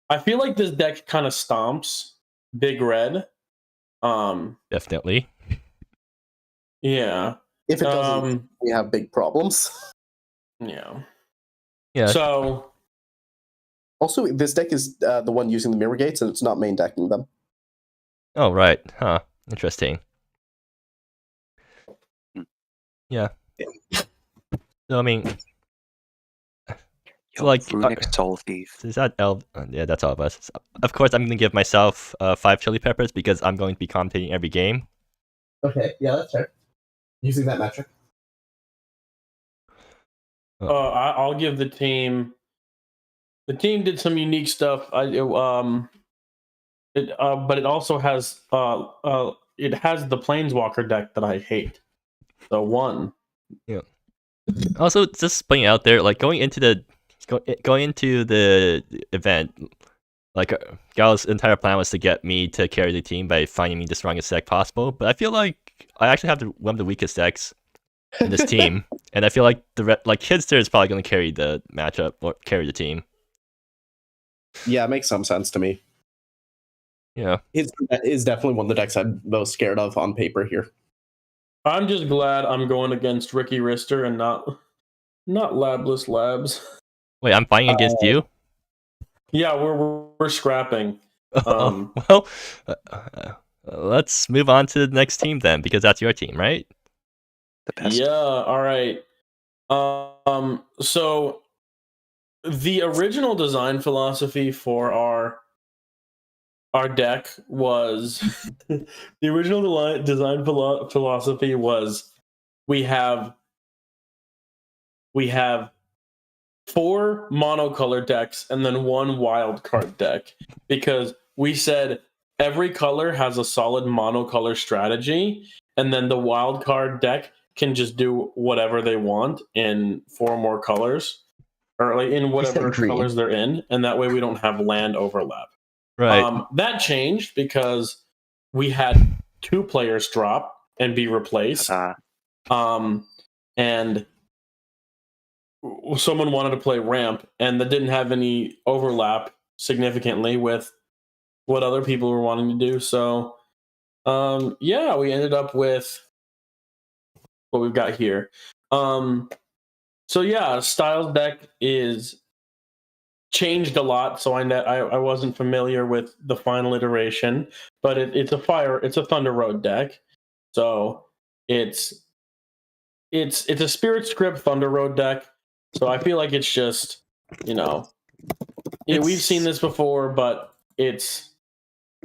deck kind of stomps Big Red. Definitely. Yeah. If it doesn't, we have big problems. Yeah. Yeah. So Also, this deck is the one using the mirror gates, and it's not main decking them. Oh, right. Huh. Interesting. Yeah. So, I mean, Yo, like, Runic Soul Thief. is that yeah, that's all of us. So, of course, I'm going to give myself 5 chili peppers because I'm going to be commentating every game. Okay, yeah, that's fair. Using that metric. I'll give the team. The team did some unique stuff. But it also has it has the Planeswalker deck that I hate. So 1. Yeah. Also, just putting it out there, like going into the event, like Gal's entire plan was to get me to carry the team by finding me the strongest deck possible. But I feel like I actually have one of the weakest decks in this team, and I feel like Kidster is probably going to carry the matchup or carry the team. Yeah, it makes some sense to me. Yeah, It is definitely one of the decks I'm most scared of on paper here. I'm just glad I'm going against Ricky Rister and not Labless Labs. Wait, I'm fighting against you? Yeah, we're scrapping. Well, let's move on to the next team then, because that's your team, right? The best. Yeah. All right. So the original design philosophy for our deck was the original design philosophy was we have 4 monocolor decks and then 1 wild card deck, because we said every color has a solid monocolor strategy, and then the wild card deck can just do whatever they want in 4 more colors, or like in whatever colors they're in, and that way we don't have land overlap. Right. That changed because we had 2 players drop and be replaced. And someone wanted to play ramp, and that didn't have any overlap significantly with what other people were wanting to do. So, yeah, we ended up with what we've got here. So yeah, Styles deck is changed a lot. So I wasn't familiar with the final iteration, but it's a Thunder Road deck. So it's a Spirit Script Thunder Road deck. So I feel like it's just, we've seen this before, but it's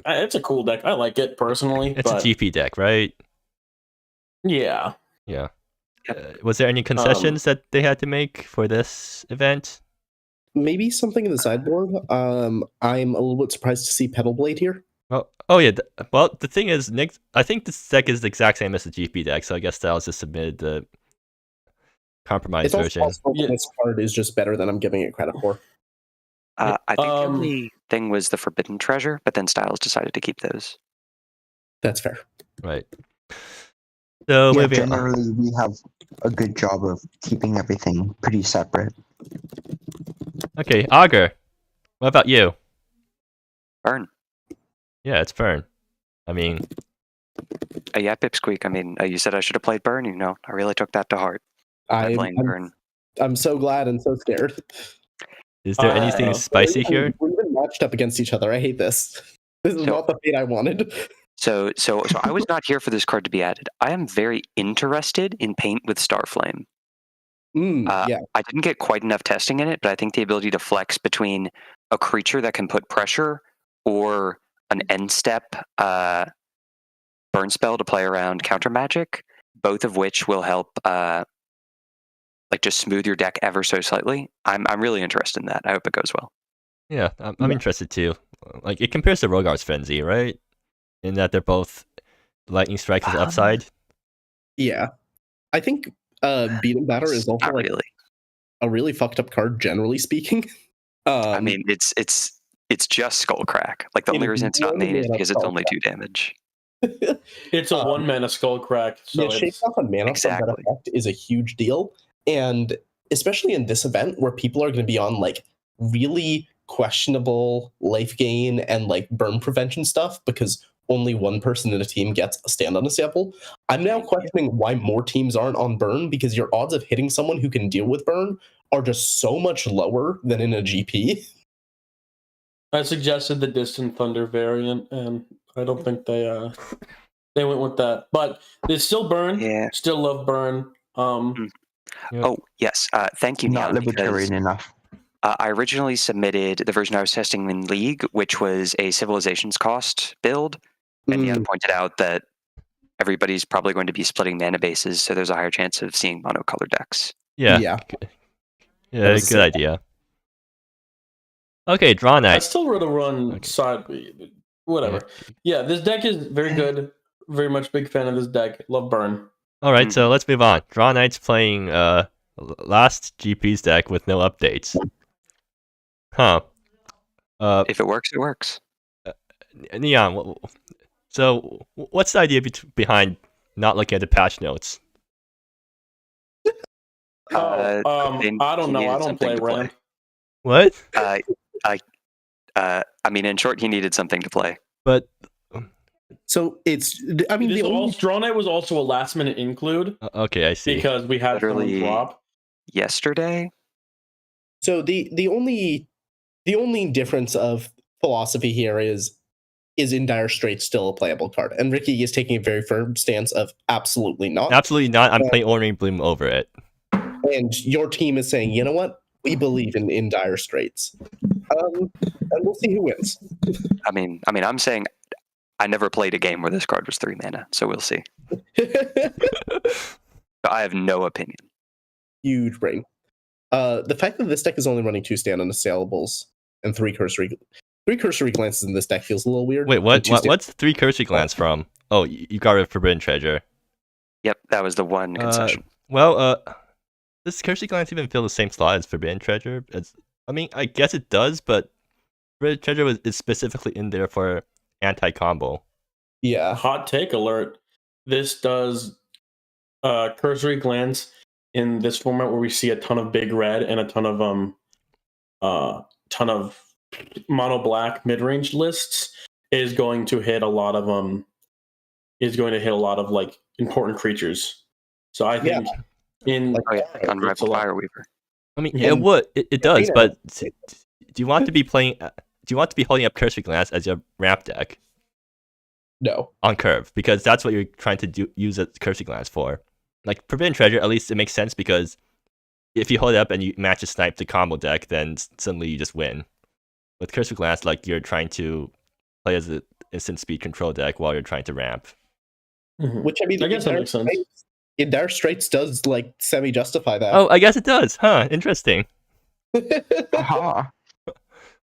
a cool deck. I like it personally. It's a GP deck, right? Yeah. Yeah. Was there any concessions that they had to make for this event? Maybe something in the sideboard. I'm a little bit surprised to see Petal Blade here. Oh yeah. Well, the thing is, Nick, I think this deck is the exact same as the GP deck, so I guess Styles just submitted the compromised version. Also possible that this card is just better than I'm giving it credit for. I think the only thing was the Forbidden Treasure, but then Styles decided to keep those. That's fair. Right. So yeah, generally we have a good job of keeping everything pretty separate. Okay, Augur, what about you? Burn. Yeah, it's Burn. I mean... yeah, Pipsqueak. I mean, you said I should have played Burn, I really took that to heart. I'm so glad and so scared. Is there anything spicy here? We're even matched up against each other. I hate this. This is not the fate I wanted. So I was not here for this card to be added. I am very interested in Paint with Starflame. Yeah. I didn't get quite enough testing in it, but I think the ability to flex between a creature that can put pressure or an end step burn spell to play around counter magic, both of which will help just smooth your deck ever so slightly. I'm really interested in that. I hope it goes well. Yeah, I'm interested too. Like, it compares to Rogar's Frenzy, right? In that they're both Lightning Strike is upside. Yeah. I think Beat and Batter is also a really fucked up card, generally speaking. I mean, it's just Skullcrack. Like, the only reason it's not main is because it's only 2 damage. It's a 1 mana Skullcrack. So shaving off a mana from that effect is a huge deal. And especially in this event where people are going to be on like really questionable life gain and like burn prevention stuff because only one person in a team gets a stand on a sample. I'm now questioning why more teams aren't on burn because your odds of hitting someone who can deal with burn are just so much lower than in a GP. I suggested the Distant Thunder variant, and I don't think they went with that. But they still burn. Yeah. Still love burn. Yep. Oh, yes. Thank you, Not Neon, because libertarian enough. I originally submitted the version I was testing in League, which was a Civilizations cost build. And Neon pointed out that everybody's probably going to be splitting mana bases, so there's a higher chance of seeing monocolored decks. Yeah. Yeah. Yeah, was good idea. Okay, Draw I Knight. still would have run side. Whatever. Yeah, this deck is very good. Very much big fan of this deck. Love burn. All right, so let's move on. Draw Knight's playing last GP's deck with no updates. Huh. If it works, it works. Neon, so what's the idea behind not looking at the patch notes? I don't know. I don't play ramp. What? I mean, in short, he needed something to play. But So it's, I mean, Draw Knight was also a last minute include. Okay, I see. Because we had someone Literally drop. Yesterday? So the only difference of philosophy here is in Dire Straits still a playable card? And Ricky is taking a very firm stance of absolutely not. Absolutely not. I'm playing Ornery Bloom over it. And your team is saying, you know what? We believe in Dire Straits. And we'll see who wins. I mean, I'm saying I never played a game where this card was 3 mana, so we'll see. I have no opinion. Huge brain. The fact that this deck is only running 2 stand unassailable and 3 cursory glances in this deck feels a little weird. Wait, what's 3 cursory glance from? Oh, you got rid of Forbidden Treasure. Yep, that was the one concession. Does cursory glance even fill the same slot as Forbidden Treasure? I mean, I guess it does, but Forbidden Treasure is specifically in there for anti-combo. Yeah. Hot take alert. This does cursory glance in this format where we see a ton of big red and a ton of mono black mid-range lists is going to hit a lot of like important creatures. So I think Unrivaled Fireweaver. I mean, it does, but do you want to be playing? Do you want to be holding up cursory glance as your ramp deck? No. On curve, because that's what you're trying to use a cursory glance for. Like Forbidden Treasure, at least it makes sense because if you hold it up and you match a snipe to combo deck, then suddenly you just win. With cursory glance, like you're trying to play as an instant speed control deck while you're trying to ramp. Mm-hmm. Which I mean, I guess that makes sense. In Dire Straits does like semi-justify that. Oh, I guess it does, huh? Interesting. Aha.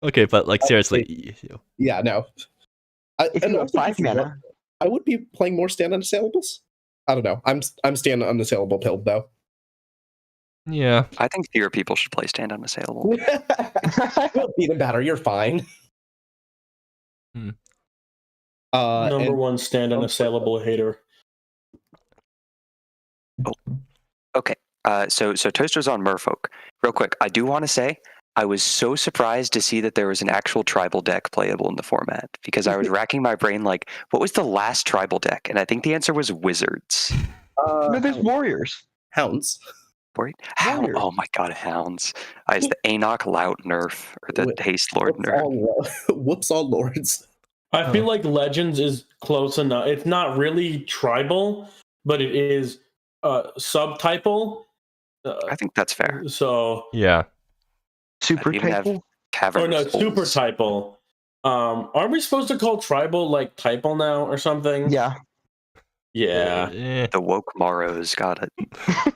Okay, but like seriously. Yeah, no. If you have 5 mana, I would be playing more stand unassailables. I don't know. I'm stand unassailable pilled though. Yeah. I think fewer people should play Stand Unassailable. You'll beat him better. You're fine. Number one stand unassailable hater. Okay. So Toaster's on Merfolk. Real quick, I do want to say I was so surprised to see that there was an actual tribal deck playable in the format because I was racking my brain like, what was the last tribal deck? And I think the answer was Wizards. no, there's Warriors. Hounds. Warriors. Warriors. Oh my god, Hounds. It's the Enoch Lout nerf or the Haste Lord nerf. Whoops all lords. I feel like Legends is close enough. It's not really tribal, but it is subtypal. I think that's fair. So Yeah. Super typal? Cavernous super typal. Aren't we supposed to call tribal like typal now or something? Yeah. Yeah. The woke Morrows got it.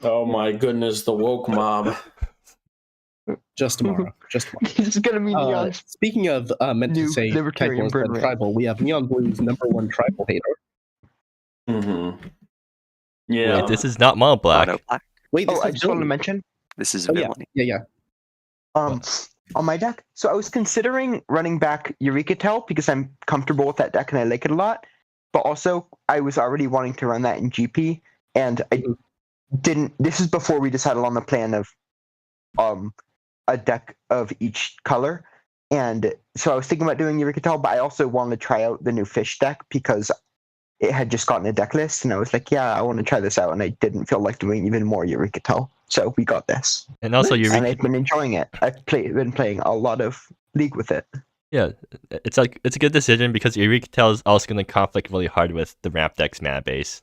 Oh my goodness, the woke mob. Just tomorrow. This is gonna be Neon. Speaking of meant to say libertarian typal and tribal, we have Neon Blue's number one tribal hater. Mm-hmm. Yeah. Wait, this is not mono black. Mono black. Wait, I just want to mention. This is yeah. villainy. Yeah. On my deck, so I was considering running back Eureka Tail because I'm comfortable with that deck and I like it a lot. But also, I was already wanting to run that in GP, and I didn't. This is before we decided on the plan of a deck of each color. And so I was thinking about doing Eureka Tell, but I also wanted to try out the new fish deck because it had just gotten a deck list, and I was like, yeah, I want to try this out, and I didn't feel like doing even more Eureka Tell. So we got this. And also Nice. And Eureka, I've been enjoying it. Been playing a lot of League with it. yeah, it's a good decision because Eureka Tell is also going to conflict really hard with the ramp deck's mana base.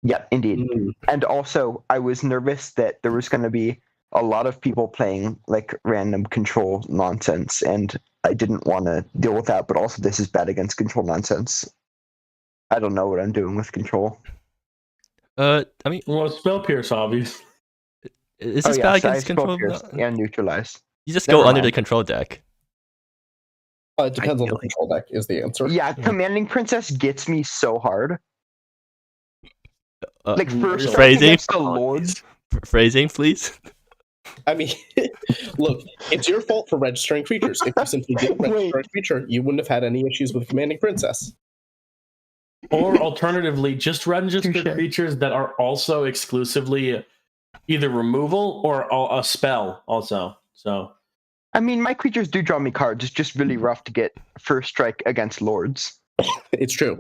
Yeah, indeed. And also, I was nervous that there was going to be a lot of people playing like random control nonsense, and I didn't want to deal with that. But also, this is bad against control nonsense. I don't know what I'm doing with control. I mean, Well, spell pierce, obvious. is this bad against control? And neutralize. You just Never go under mind. the control deck. It depends on the control deck is the answer. Yeah, Commanding Princess gets me so hard. Like first strike phrasing, against the Lords. Phrasing, please. I mean, look, it's your fault for registering creatures. If you simply didn't register a creature, you wouldn't have had any issues with Commanding Princess. Or alternatively, just register Touché. creatures that are also exclusively either removal or a spell also. So I mean, my creatures do draw me cards. It's just really rough to get first strike against Lords. It's true.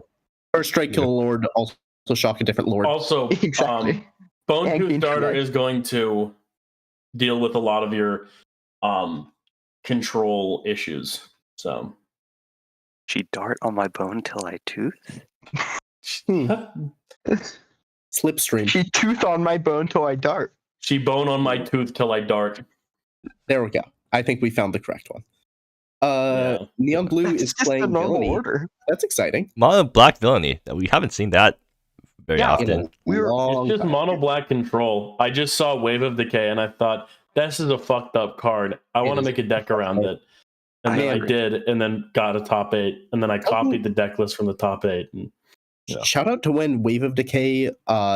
First strike, kill a lord, also shock a different lord. also, Exactly. Bone And Tooth gain Darter strike. is going to deal with a lot of your control issues. So She dart on my bone till I tooth. Slipstream. She tooth on my bone till I dart. she bone on my tooth till I dart. There we go. I think we found the correct one. Yeah. Neon Blue That's is just the playing normal Villainy. order. That's exciting. Mono black villainy. We haven't seen that very Yeah, often. It's just mono black control. I just saw Wave of Decay and I thought, this is a fucked up card. I want to is make a deck around it. And then I agree. did, and then got a top 8. And then I copied the deck list from the top 8. And yeah. Shout out to when Wave of Decay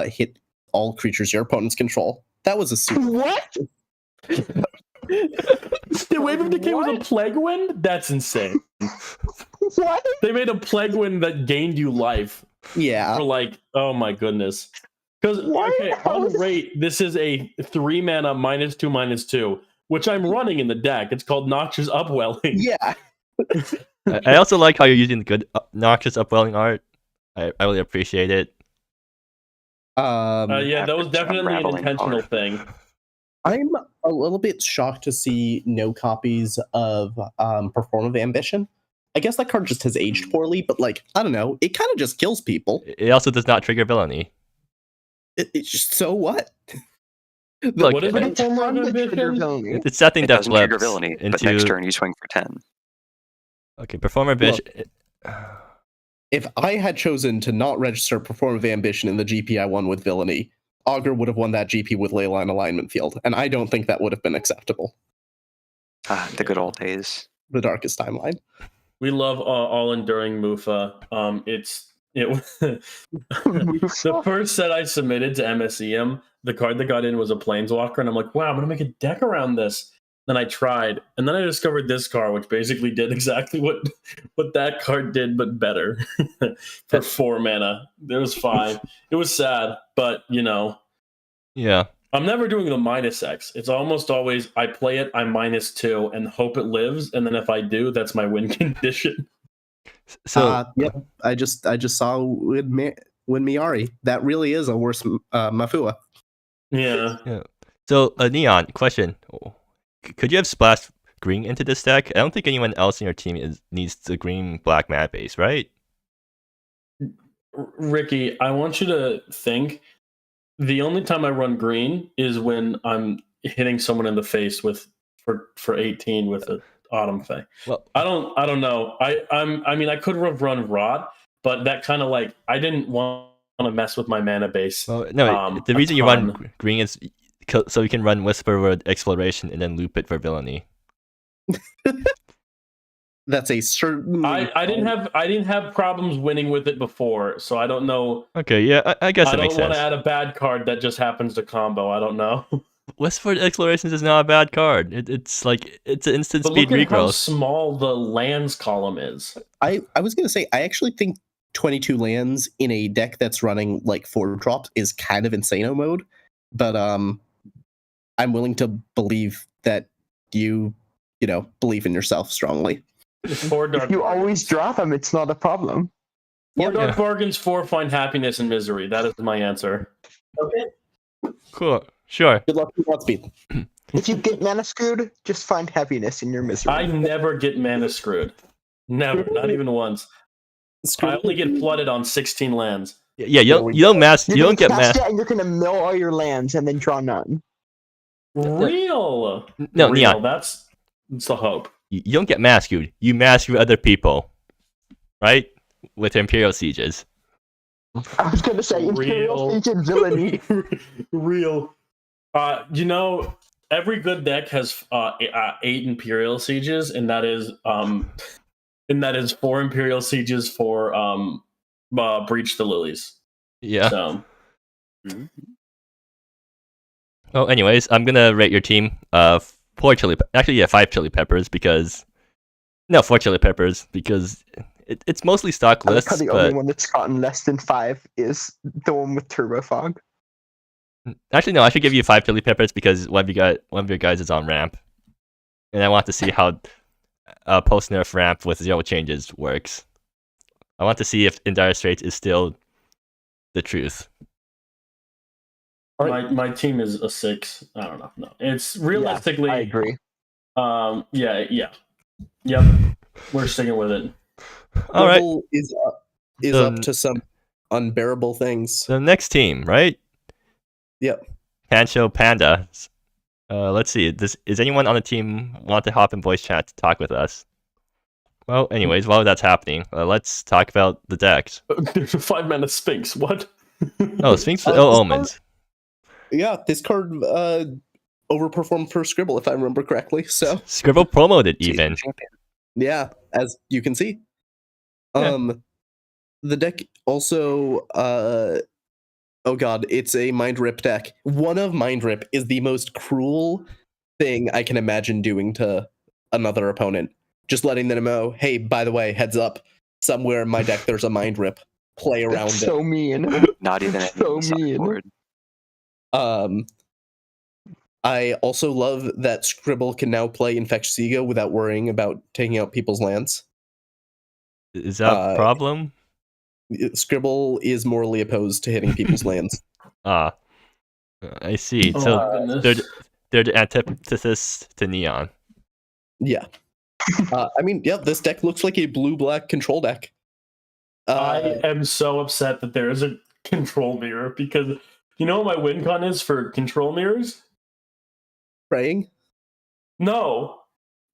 hit all creatures your opponents control. That was a super. What? The Wave of Decay was a Plague Wind? That's insane. What? They made a Plague Wind that gained you life. Yeah. For like, oh my goodness. Because, okay, on rate, this is a 3 mana -2/-2, which I'm running in the deck. It's called Noxious Upwelling. Yeah. I also like how you're using the good noxious upwelling art. I really appreciate it. Yeah, that was Average definitely an unraveling intentional card. thing. I'm a little bit shocked to see no copies of Performative Ambition. I guess that card just has aged poorly, but like, I don't know, it kind of just kills people. It also does not trigger villainy. It's just, so what? Look, What is But it? it's Form fun of to trigger ambition? villainy. It's setting It Death doesn't trigger Lips villainy, but into next turn you swing for 10. okay, performer vision. If I had chosen to not register Performative Ambition in the GP I won with Villainy, Augur would have won that GP with Leyline Alignment Field, and I don't think that would have been acceptable. The good old days. The darkest timeline. We love all enduring Mufa. The first set I submitted to MSEM, the card that got in was a Planeswalker, and I'm like, wow, I'm gonna make a deck around this. Then I tried, and then I discovered this card, which basically did exactly what that card did, but better. For 4 mana. There was 5. It was sad, but you know. Yeah. I'm never doing the -X. It's almost always I play it, I'm -2, and hope it lives, and then if I do, that's my win condition. So Yep, I just saw with Miari. That really is a worse Mafua. Yeah. So Neon, question. Could you have splashed green into this deck? I don't think anyone else in your team needs the green-black mana base, right? Ricky, I want you to think the only time I run green is when I'm hitting someone in the face for 18 with an Autumn Fae. Well, I don't know. I mean I could have run Rot, but that kind of like I didn't want to mess with my mana base. well, no. The reason you run green is so you can run Whisper Word Exploration and then loop it for villainy. That's a certain. I didn't have problems winning with it before, so I don't know. Okay, yeah, I guess I it makes don't want sense. to add a bad card that just happens to combo. I don't know. Whisper Word Explorations is not a bad card. It's like it's an instant But speed look at how regrowth. small the lands column is. I was gonna say I actually think 22 lands in a deck that's running like 4 drops is kind of insano mode, but I'm willing to believe that you believe in yourself strongly. 4 dark If you bargains. always draw them, it's not a problem. 4 dark Yeah. bargains, 4 find happiness and misery. That is my answer. Okay. Cool. Sure. Good luck with Godspeed. If you get mana screwed, just find happiness in your misery. I never get mana screwed. Never. Not even once. I only get flooded on 16 lands. Yeah, you don't mask. You're You gonna don't get cast mask. it and you're gonna mill all your lands and then draw none. Real. No, Real. Neon. That's the hope. You don't get masked. You mask with other people, right? With Imperial Sieges. I was gonna say Imperial Real. Legion villainy. Real. Every good deck has 8 Imperial Sieges, and that is 4 Imperial Sieges for Breach the Lilies. Yeah. So Well, anyways, I'm gonna rate your team. 4 chili. Actually, yeah, 5 chili peppers because. No, 4 chili peppers because it's mostly stock I like lists. how the but only one that's gotten less than 5 is the one with Turbo Fog. actually, no, I should give you 5 chili peppers because one of your guys is on ramp, and I want to see how post nerf ramp with 0 changes works. I want to see if In Dire Straits is still the truth. my team is a 6. I don't know. No, it's realistically. Yeah, I agree. Yeah. Yep. We're sticking with it. All right. Rebel is up to some unbearable things. The next team, right? Yep. Pancho Panda. Let's see. Is anyone on the team want to hop in voice chat to talk with us? Well, anyways, while that's happening, let's talk about the decks. There's a 5 mana Sphinx. What? Oh, Sphinx with this Omens. Yeah, this card overperformed for Scribble, if I remember correctly. So Scribble promoted even. yeah, as you can see. Yeah. The deck also oh god, it's a Mind Rip deck. One of Mind Rip is the most cruel thing I can imagine doing to another opponent. Just letting them know, hey, by the way, heads up, somewhere in my deck there's a Mind Rip. Play around That's it. so mean. Not even That's any so on the mean. sideboard. I also love that Scribble can now play Infectious Ego without worrying about taking out people's lands. Is that a problem? Scribble is morally opposed to hitting people's lands. Ah, I see. Oh So my goodness. they're the antithesis to Neon. Yeah. I mean, yeah, this deck looks like a blue-black control deck. I am so upset that there is a control mirror because you know what my win con is for control mirrors? Praying? No.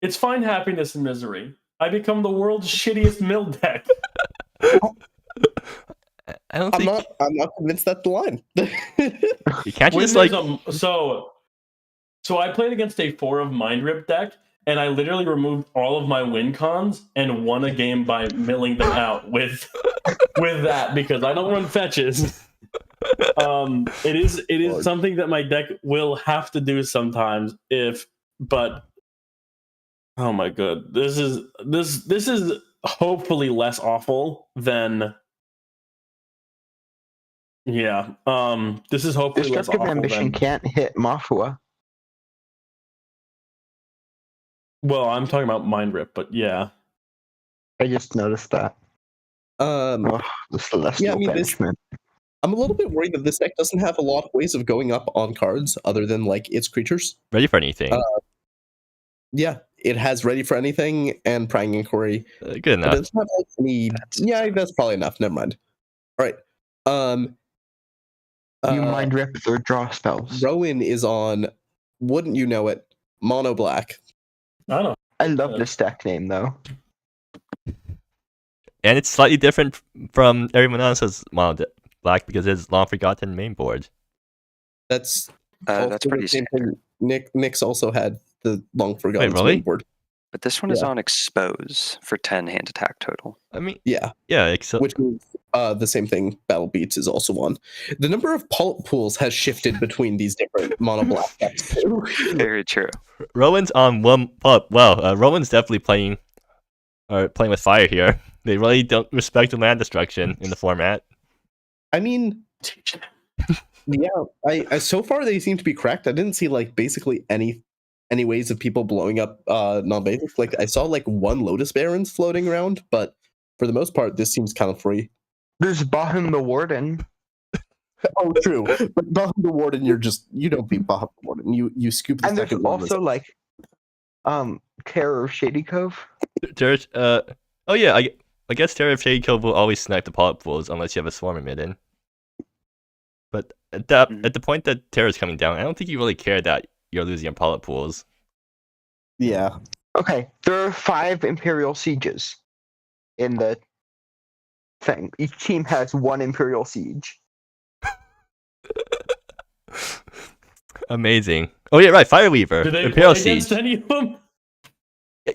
It's find happiness and misery. I become the world's shittiest mill deck. I don't think I'm not convinced that's the line. you can't When just like. So I played against a 4 of Mind Rip deck, and I literally removed all of my win cons and won a game by milling them out with that because I don't run fetches. It is something that my deck will have to do sometimes but oh my god, this is hopefully less awful than this is hopefully less Destructive awful Ambition than can't hit Mafua. well, I'm talking about Mind Rip, but yeah. I just noticed that. The Celestial Yeah, I mean, Banishment. I'm a little bit worried that this deck doesn't have a lot of ways of going up on cards other than like its creatures. Ready for anything. Yeah, it has Ready for Anything and Prying Inquiry. Good But enough. it doesn't have like any. Yeah, that's probably enough. Never mind. All right. You Mind Rip or draw spells. Rowan is on. Wouldn't you know it? Mono black. I don't know. I love this deck name though. And it's slightly different from everyone else's mono black because it's long forgotten main board. That's That's also pretty the same standard. thing. Nick's also had the long forgotten really? board. But this one is Yeah. on expose for 10 hand attack total. I mean, Yeah, yeah, which means the same thing Battle Beats is also on. The number of pulp pools has shifted between these different mono black decks too. Very true. Rowan's on one pulp. Well, Rowan's definitely playing with fire here. They really don't respect the land destruction in the format. I mean, yeah, I so far they seem to be correct. I didn't see like basically any any ways of people blowing up non-basic. Like I saw like one Lotus Barons floating around, but for the most part, this seems kind of free. There's Bahum the Warden. Oh, true. But Bahum the Warden, you don't beat Bahum the Warden. You scoop the And there's second one. also like Terror of Shady Cove. Oh yeah, I guess Terror of Shady Cove will always snipe the polyp pools unless you have a swarm emitten. But at the point that Terror's coming down, I don't think you really care that you're losing your polyp pools. Yeah. Okay, there are 5 Imperial Sieges in the thing. Each team has 1 Imperial Siege. Amazing. Oh yeah, right. Fireweaver. Do they Imperial play Siege. against any of them?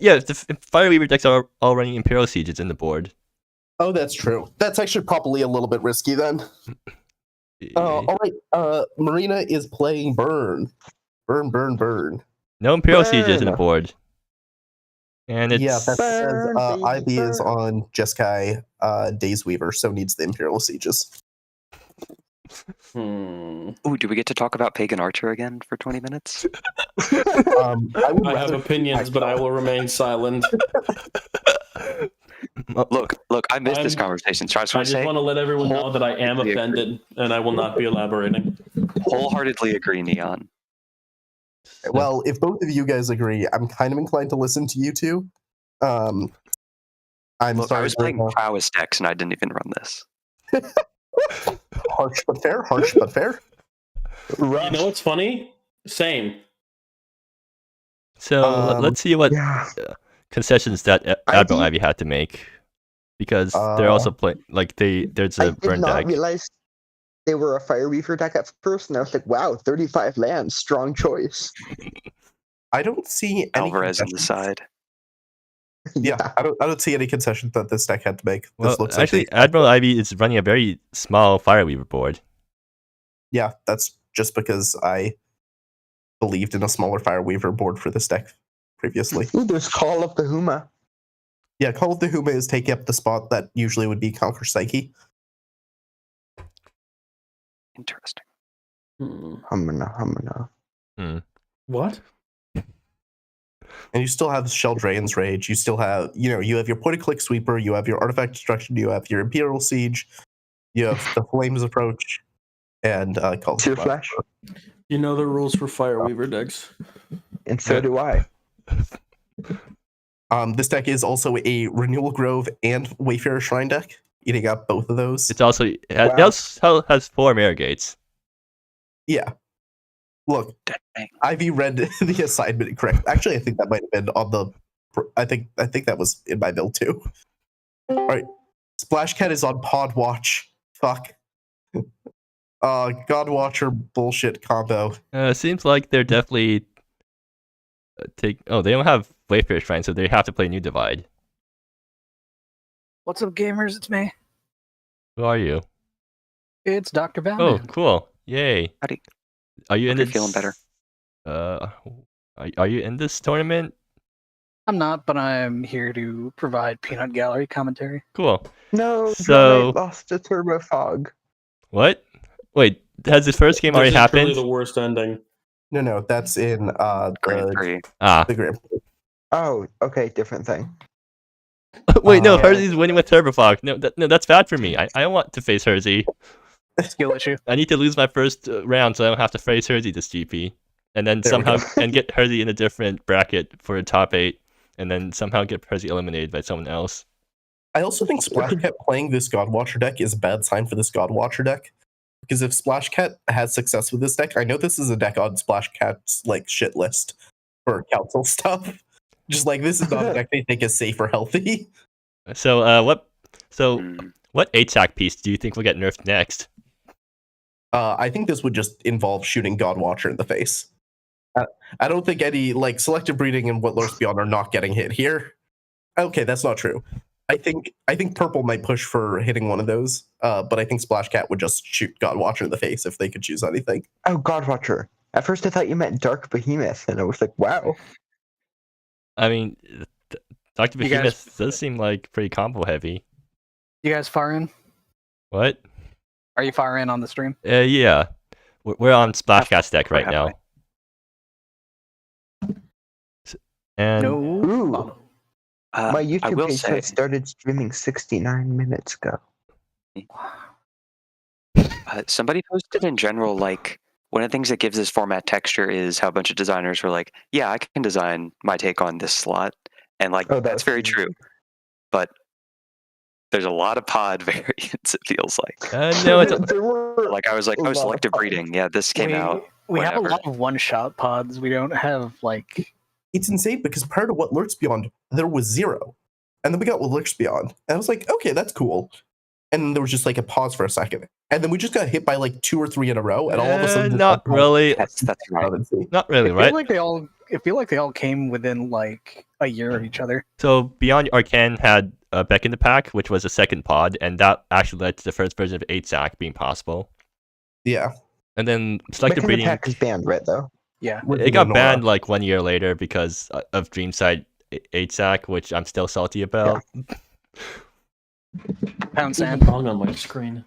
Yeah, the Fireweaver decks are all running Imperial Sieges in the board. Oh, that's true. That's actually probably a little bit risky then. All right. Marina is playing Burn. Burn. No Imperial Sieges in the Burn. board. And it's Yeah, that's Burn, because baby, Ivy is burn. on Jeskai Days Weaver, so needs the Imperial Sieges. Ooh, do we get to talk about Pagan Archer again for 20 minutes? I would I have rather- opinions, but I will remain silent. Look, I missed this conversation. So I just I want to just say, want to let everyone know that I am wholeheartedly offended, and I will not be elaborating. wholeheartedly agree, Neon. Well, if both of you guys agree, I'm kind of inclined to listen to you two. I'm Look, sorry. I was playing prowess decks and I didn't even run this. Harsh but fair. You know what's funny? Same. so let's see what Yeah. concessions that Admiral Ivy? Ivy had to make, because they're also playing like there's I a did burn not deck. realize they were a Fireweaver deck at first, and I was like, wow, 35 lands, strong choice. I don't see any Alvarez on the concessions. side. Yeah, I don't see any concessions that this deck had to make. Well, This looks actually, like Admiral Ivy is running a very small Fireweaver board. yeah, that's just because I believed in a smaller Fireweaver board for this deck previously. Ooh, there's Call of the Huma. Yeah, Call of the Huma is taking up the spot that usually would be Conquer Psyche. Interesting. Humana. What? And you still have Shell Dragon's Rage. You still have, you have your point-and-click sweeper. You have your Artifact Destruction. You have your Imperial Siege. You have the Flames Approach, and Call of Sear the Flash. You know the rules for Fireweaver decks. And so do I. This deck is also a Renewal Grove and Wayfarer Shrine deck, eating up both of those. It also has 4 Mirror Gates. Yeah. Look, Dang. Ivy read the assignment correct. Actually, I think that might have been on the. I think that was in my build too. All right, Splash Cat is on Pod Watch. Fuck. God Watcher bullshit combo. Seems like they're definitely they don't have Wayfarer Shrine, so they have to play New Divide. What's up, gamers? It's me. Who are you? It's Dr. Oh, Batman. cool! Yay! Howdy. Are you in Hope you're this? feeling better. Are you in this tournament? I'm not, but I'm here to provide Peanut Gallery commentary. Cool. No, So- Drumlight lost to Turbo Fog. What? Wait, has the first game already This is truly happened? the worst ending. No, that's in Grand the, Prix. Ah, the Grand Prix. Oh, okay, different thing. wait, no, Uh, Hersey's winning with Turbofog. No, that's bad for me. I don't want to face Hersey. Skill issue. I need to lose my first round so I don't have to face Hersey this GP, and then There we somehow go. and get Hersey in a different bracket for a top 8, and then somehow get Hersey eliminated by someone else. I also think Splash Cat playing this God Watcher deck is a bad sign for this God Watcher deck. Because if Splash Cat has success with this deck, I know this is a deck on Splash Cat's like shit list for council stuff. Just like this is not a deck they think is safe or healthy. So Hmm. what 8-sack piece do you think will get nerfed next? I think this would just involve shooting God Watcher in the face. I don't think any like selective breeding and what lurks beyond are not getting hit here. Okay, that's not true. I think purple might push for hitting one of those, but I think Splash Cat would just shoot God Watcher in the face if they could choose anything. Oh, God Watcher. At first I thought you meant Dark Behemoth, and I was like, wow. I mean, Dr. You guys- Behemoth does seem like pretty combo heavy. You guys far in? What? Are you far in on the stream? Yeah. We're on Splash Cat's deck right now. halfway. And No Ooh. follow. My I YouTube will page say, started streaming 69 minutes ago. somebody posted in general, like, one of the things that gives this format texture is how a bunch of designers were like, yeah, I can design my take on this slot. And, like, Oh, that's very true. But there's a lot of pod variants, it feels like. no, it's There were Like, I was like, a oh, lot of selective pods. breeding. Yeah, this came out. We have a whenever. lot of one-shot pods. We don't have like. It's insane because prior to What Lurks Beyond, there was 0. And then we got What Lurks Beyond. And I was like, okay, that's cool. And then there was just like a pause for a second. And then we just got hit by like 2 or 3 in a row. And all of a sudden, not really. That's right. Not really, I feel right? like they all came within like a year of each other. So Beyond Arcane had Beck in the Pack, which was a second pod, and that actually led to the first version of 8-Sack being possible. Yeah. And then selective Back in the breeding, Pack is banned, right, though? Yeah. it got banned like 1 year later because of Dreamside 8-Sack, which I'm still salty about. Pound There's a sand. bug on my screen.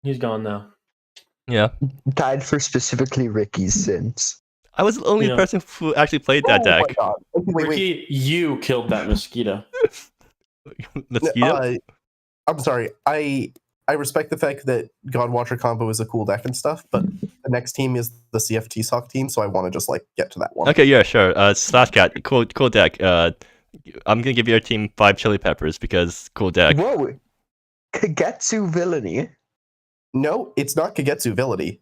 He's gone now. Yeah. Died for specifically Ricky's sins. I was the only Yeah. person who actually played that Oh deck. my god. Okay, wait. Ricky, you killed that mosquito. Mosquito? I'm sorry. I respect the fact that Godwatcher combo is a cool deck and stuff, but the next team is the CFT Sock team, so I want to just like get to that one. Okay, yeah, sure. Slashcat, cool deck. I'm gonna give your team 5 chili peppers because cool deck. Whoa! Kagetsu villainy. No, it's not Kagetsu Villainy.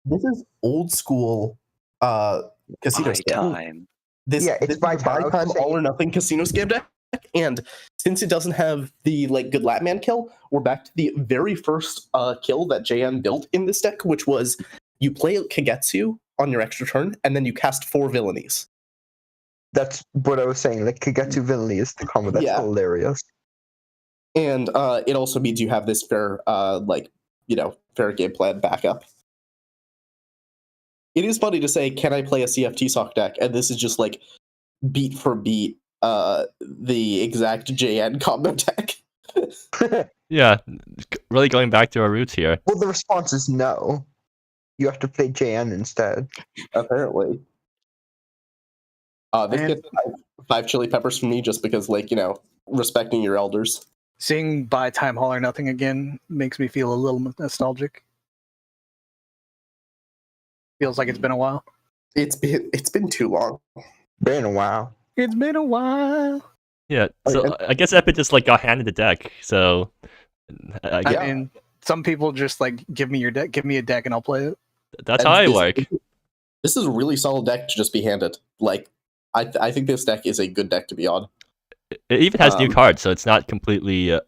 This is old school casino By scam. time. This Yeah, it's is by a time. I was time saying- all or nothing casino scam deck, and since it doesn't have the like good Latman kill, we're back to the very first kill that JN built in this deck, which was you play Kagetsu on your extra turn, and then you cast 4 villainies. That's what I was saying. Like Kagetsu villainy is the combo. That's Yeah. hilarious. And it also means you have this fair fair game plan backup. It is funny to say, can I play a CFT Sock deck? And this is just like beat for beat the exact JN combo deck. Yeah, really going back to our roots here. Well, the response is no. You have to play JN instead. Apparently. This And- gets 5 chili peppers from me just because, like, respecting your elders. Seeing By Time All or Nothing again makes me feel a little nostalgic. Feels like it's been a while. It's been too long. Been a while. It's been a while. Yeah, so I guess Epic just like got handed the deck. So I I guess mean, some people just like give me your deck, give me a deck, and I'll play it. that's And how I this- work. This is a really solid deck to just be handed. Like, I think this deck is a good deck to be on. It even has new Um, cards, so it's not completely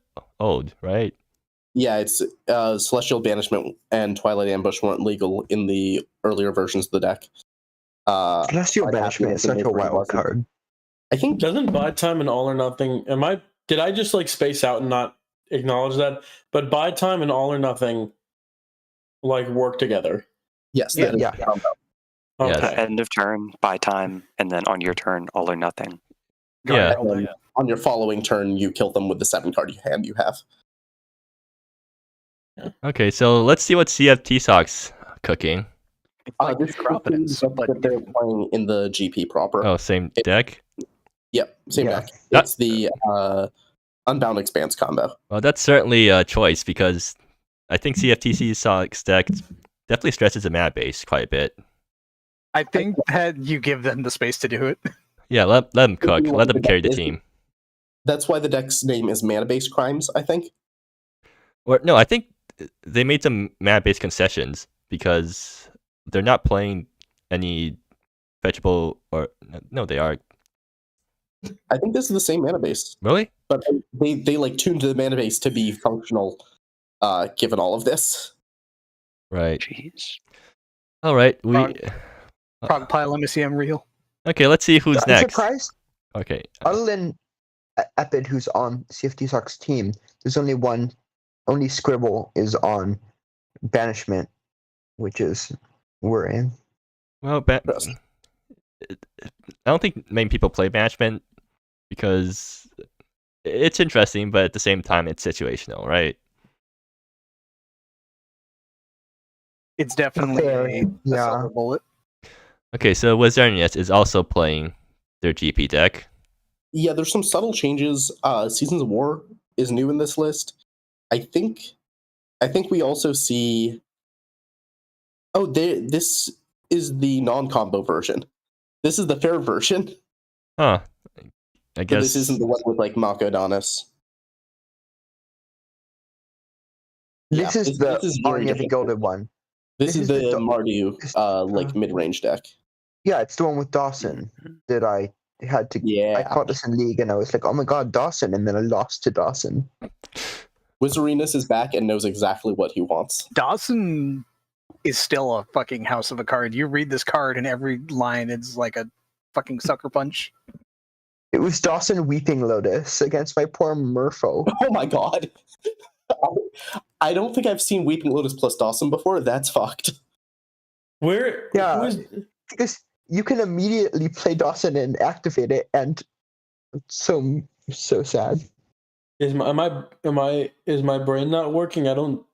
old, right? Yeah, it's Celestial Banishment and Twilight Ambush weren't legal in the earlier versions of the deck. Celestial I Banishment is think such a it wild wasn't. card. I think Doesn't Buy Time and All or Nothing? Did I just like space out and not acknowledge that? But Buy Time and All or Nothing like work together. yes, Yeah, that is yeah. the combo. Yes. Okay. End of turn, buy time, and then on your turn, all or nothing. Yeah. And then on your following turn, you kill them with the 7 card hand you have. Okay, so let's see what CFT Sock's cooking. It's like This is Necropotence, the deck but that they're playing in the GP proper. Oh, same deck. Yep, same Yeah. deck. It's the Unbound Expanse combo. Well, that's certainly a choice because I think CFTC Sock's deck definitely stresses the mana base quite a bit. I think that you give them the space to do it. Yeah, let them cook. you Let want them the carry the deck- team. That's why the deck's name is Mana Based Crimes, I think. Or no, I think they made some mana-based concessions because they're not playing any fetchable or no, they are I think this is the same mana base. really. But they like tuned the mana base to be functional given all of this. Right. Jeez. All right. Prog Pile MSEM real. Okay. Let's see who's I'm next. surprised. Okay. Other than Epid, who's on CFT Sock's team, there's only Scribble is on Banishment, which is we're in. Well, Yes. I don't think many people play Banishment because it's interesting, but at the same time, it's situational, right? It's definitely Fair, a yeah. silver bullet. Okay, so Wizarnius is also playing their GP deck. Yeah, there's some subtle changes. Seasons of War is new in this list. I think we also see. Oh, this is the non-combo version. This is the fair version. Huh. I So guess this isn't the one with like Mako Adonis. This Yeah, is the very Army of the different. Gilded one. This is the Mardu this- like mid-range deck. Yeah, it's the one with Dawson that I had to. I Yeah. caught this in League and I was like, oh my god, Dawson, and then I lost to Dawson. Wizardiness is back and knows exactly what he wants. Dawson is still a fucking house of a card. You read this card and every line is like a fucking sucker punch. It was Dawson Weeping Lotus against my poor Murpho. Oh my god. I don't think I've seen Weeping Lotus plus Dawson before. That's fucked. Where? Yeah. Who is, Because you can immediately play Dawson and activate it, and it's so sad. is my brain not working? I don't.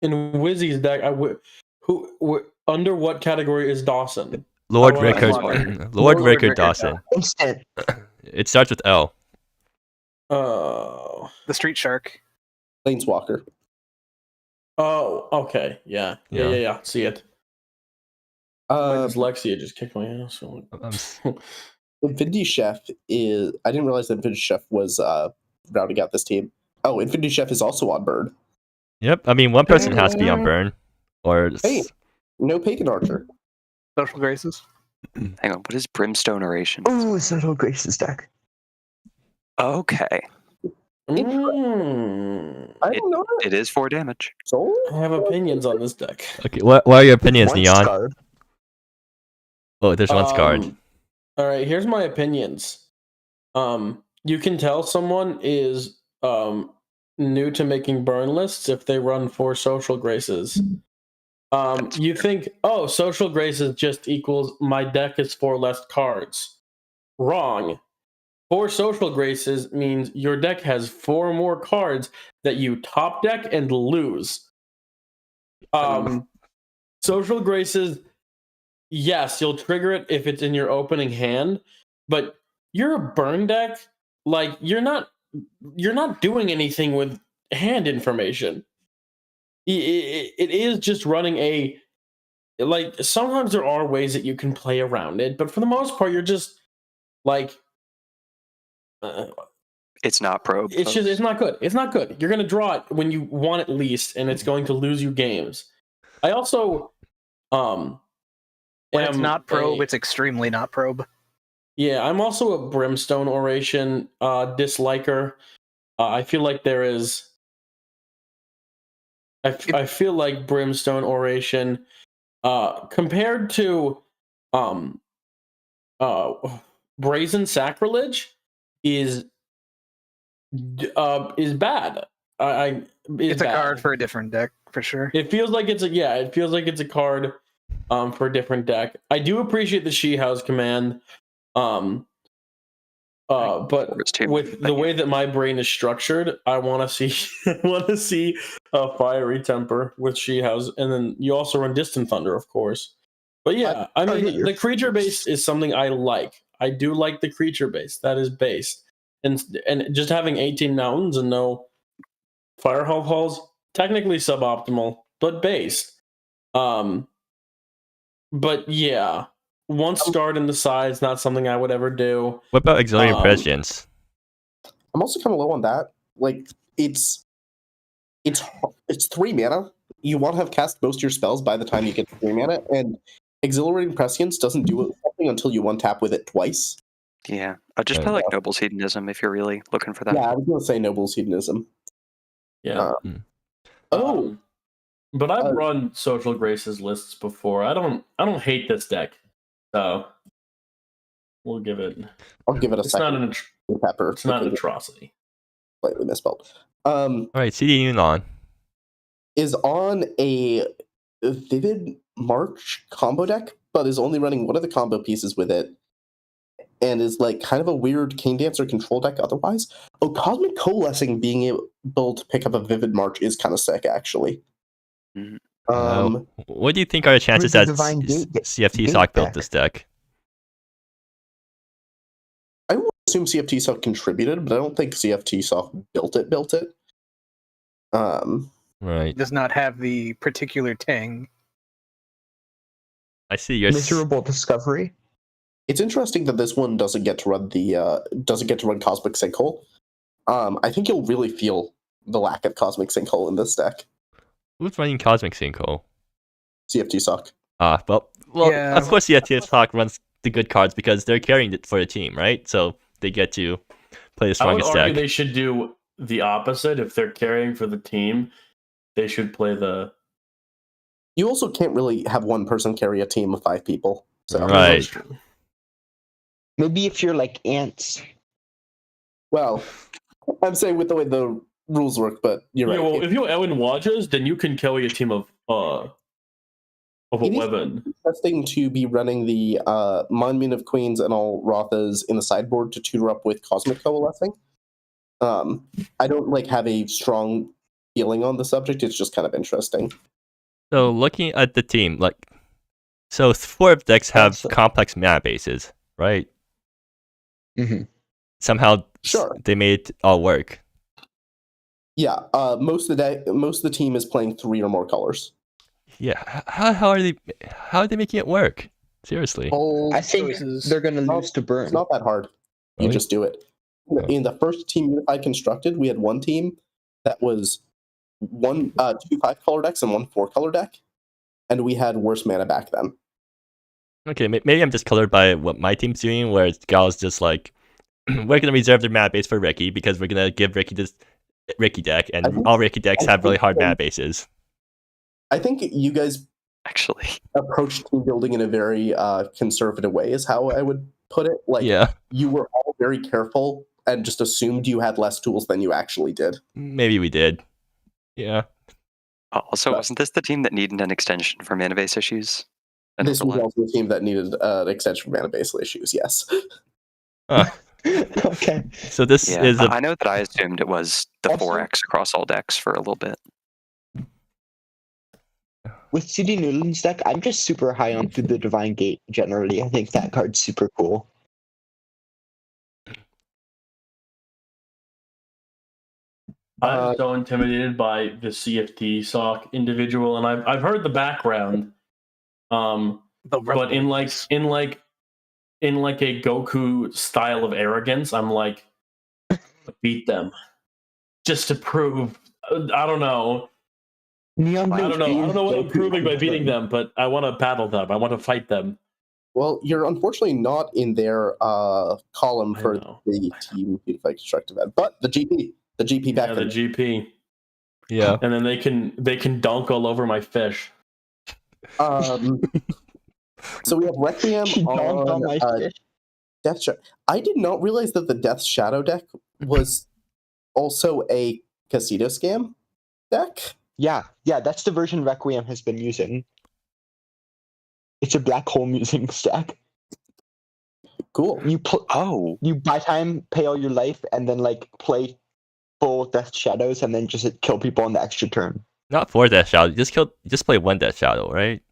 In Wizzy's deck, under what category is Dawson? Lord I wanna- Rickard, Lord Lord Rickard Rickard Dawson. Instant. It starts with L. Oh. The Street Shark. Planeswalker. Oh, okay. Yeah. See it. My dyslexia just kicked my ass. Infinity Chef is. I didn't realize that Infinity Chef was rounding out this team. Oh, Infinity Chef is also on Bird. Yep. I mean, one person has to be on burn, or Hey. No Pagan Archer. Social Graces. Hang on, what is Brimstone Oration? Oh, Subtle Grace's deck. Okay, Mm. I don't know. it is 4 damage. So I have opinions on this deck. okay. What are your opinions, One Neon? scarred. Oh, there's one scarred. All right, here's my opinions. You can tell someone is new to making burn lists if they run 4 Social Graces. You think, oh, Social Graces just equals my deck is 4 less cards. Wrong. 4 Social Graces means your deck has 4 more cards that you top deck and lose. Social Graces, yes, you'll trigger it if it's in your opening hand, but you're a burn deck. Like you're not doing anything with hand information. It is just running a, like, sometimes there are ways that you can play around it, but for the most part, you're just like, It's not probe. it's not good. It's not good. You're gonna draw it when you want it least, and it's going to lose you games. I also, When it's not probe, it's extremely not probe. Yeah, I'm also a Brimstone Oration disliker. I feel like there is. I feel like Brimstone Oration, compared to Brazen Sacrilege, is bad. It's a card for a different deck for sure. It feels like it's a card for a different deck. I do appreciate the She House command. But with the way that my brain is structured, I want to see a Fiery Temper with She House, and then you also run Distant Thunder, of course. But yeah, I mean, the creature base is something I like. I do like the creature base. That is based, and just having 18 mountains and no Firehold halls, technically suboptimal, but based. But yeah. Once starred in the side is not something I would ever do. What about Auxiliary Prescience? I'm also kind of low on that. Like it's 3 mana. You want to have cast most of your spells by the time you get to 3 mana, and Exhilarating Prescience doesn't do something until you 1-tap with it twice. Yeah, just play like Noble's Hedonism if you're really looking for that. Yeah, I was gonna say Noble's Hedonism. Yeah. But I've run Social Graces lists before. I don't hate this deck. So we'll give it. I'll give it a second. Pepper. It's not an atrocity. Slightly misspelled. All right, CD Unon is on a Vivid March combo deck, but is only running one of the combo pieces with it, and is like kind of a weird Cane Dancer control deck otherwise. Oh, Cosmic Coalescing being able to pick up a Vivid March is kind of sick, actually. What do you think are the chances the that Divine Gate CFT Gate Sock built deck. this deck? I would assume CFT Sock contributed, but I don't think CFT Sock built it. Right. Does not have the particular tang. I see your Miserable Discovery. It's interesting that this one doesn't get to run Cosmic Sinkhole. I think you'll really feel the lack of Cosmic Sinkhole in this deck. Who's running Cosmic Sinkhole? CFT Sock. Well, Yeah. of course CFT Sock runs the good cards because they're carrying it for the team, right? So they get to play the I would strongest argue deck. they should do the opposite. If they're carrying for the team, they should play the. You also can't really have one person carry a team of 5 people. So Right. Maybe if you're like ants. well, I'm saying with the way the rules work, but you're Yeah, right. well, if you Ellen Watches, then you can carry a team of a It is weapon. interesting to be running the Monument of Queens and all Rothas in the sideboard to tutor up with Cosmic Coalescing. I don't have a strong feeling on the subject. It's just kind of interesting. So looking at the team, so 4 of decks have Also- complex mana bases, right? Mm-hmm. Somehow Sure. they made it all work. Yeah, most of the team is playing 3 or more colors. Yeah, how are they making it work? Seriously. Bold I think choices. they're going to No, lose to Burn. It's not that hard. You Really? just do it. In the first team Unified constructed, we had one team that was 2 5-color decks and 1 4-color deck, and we had worse mana back then. Okay, maybe I'm just colored by what my team's doing, where Gal's just like, we're gonna reserve their mana base for Ricky because we're gonna give Ricky this Ricky deck, and think- all Ricky decks I have really think hard so. mana bases. I think you guys Actually, approach team building in a very conservative way, is how I would put it. Yeah, You were all very careful and just assumed you had less tools than you actually did. maybe we did. Yeah. also, But- wasn't this the team that needed an extension for mana base issues? An This was overlap? also a team that needed an extension for mana base issues, yes. Okay. So this Yeah, is I know that I assumed it was the Also- 4X across all decks for a little bit. With CD Newland's deck, I'm just super high on Through the Divine Gate generally. I think that card's super cool. I'm so intimidated by the CFT Sock individual, and I've heard the background. The But in like a Goku style of arrogance, I'm like, beat them, just to prove. I don't know. Neon I don't know. I don't know what I'm Goku proving by beating confirmed. them, but I want to battle them. I want to fight them. Well, you're unfortunately not in their column I for know. the team Unified Construct event, but the GP back Yeah, the then. GP, yeah. and then they can dunk all over my fish. So we have Requiem She donked on my on fish. Death Shadow. I did not realize that the Death Shadow deck was also a Casino Scam deck. Yeah, that's the version Requiem has been using. It's a black hole musing stack. Cool. Oh, You buy time, pay all your life, and then play full Death Shadows, and then just kill people on the extra turn. Not 4 Death Shadow. Just play 1 Death Shadow, right?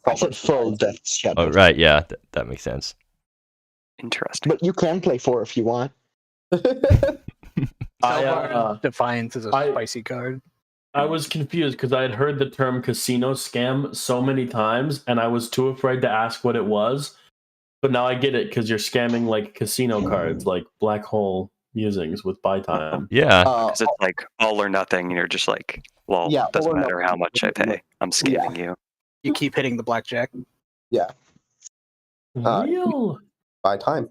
I said full Death Shadows. Oh, right. Yeah, that makes sense. interesting. But you can play 4 if you want. Defiance is a I- spicy card. I was confused because I had heard the term casino scam so many times, and I was too afraid to ask what it was. But now I get it because you're scamming like casino cards, like black hole musings with buy time. Yeah. Because it's like all or nothing, and you're just like, well, Yeah, doesn't all or matter how much I pay. I'm scamming you. You keep hitting the blackjack. Real? By time.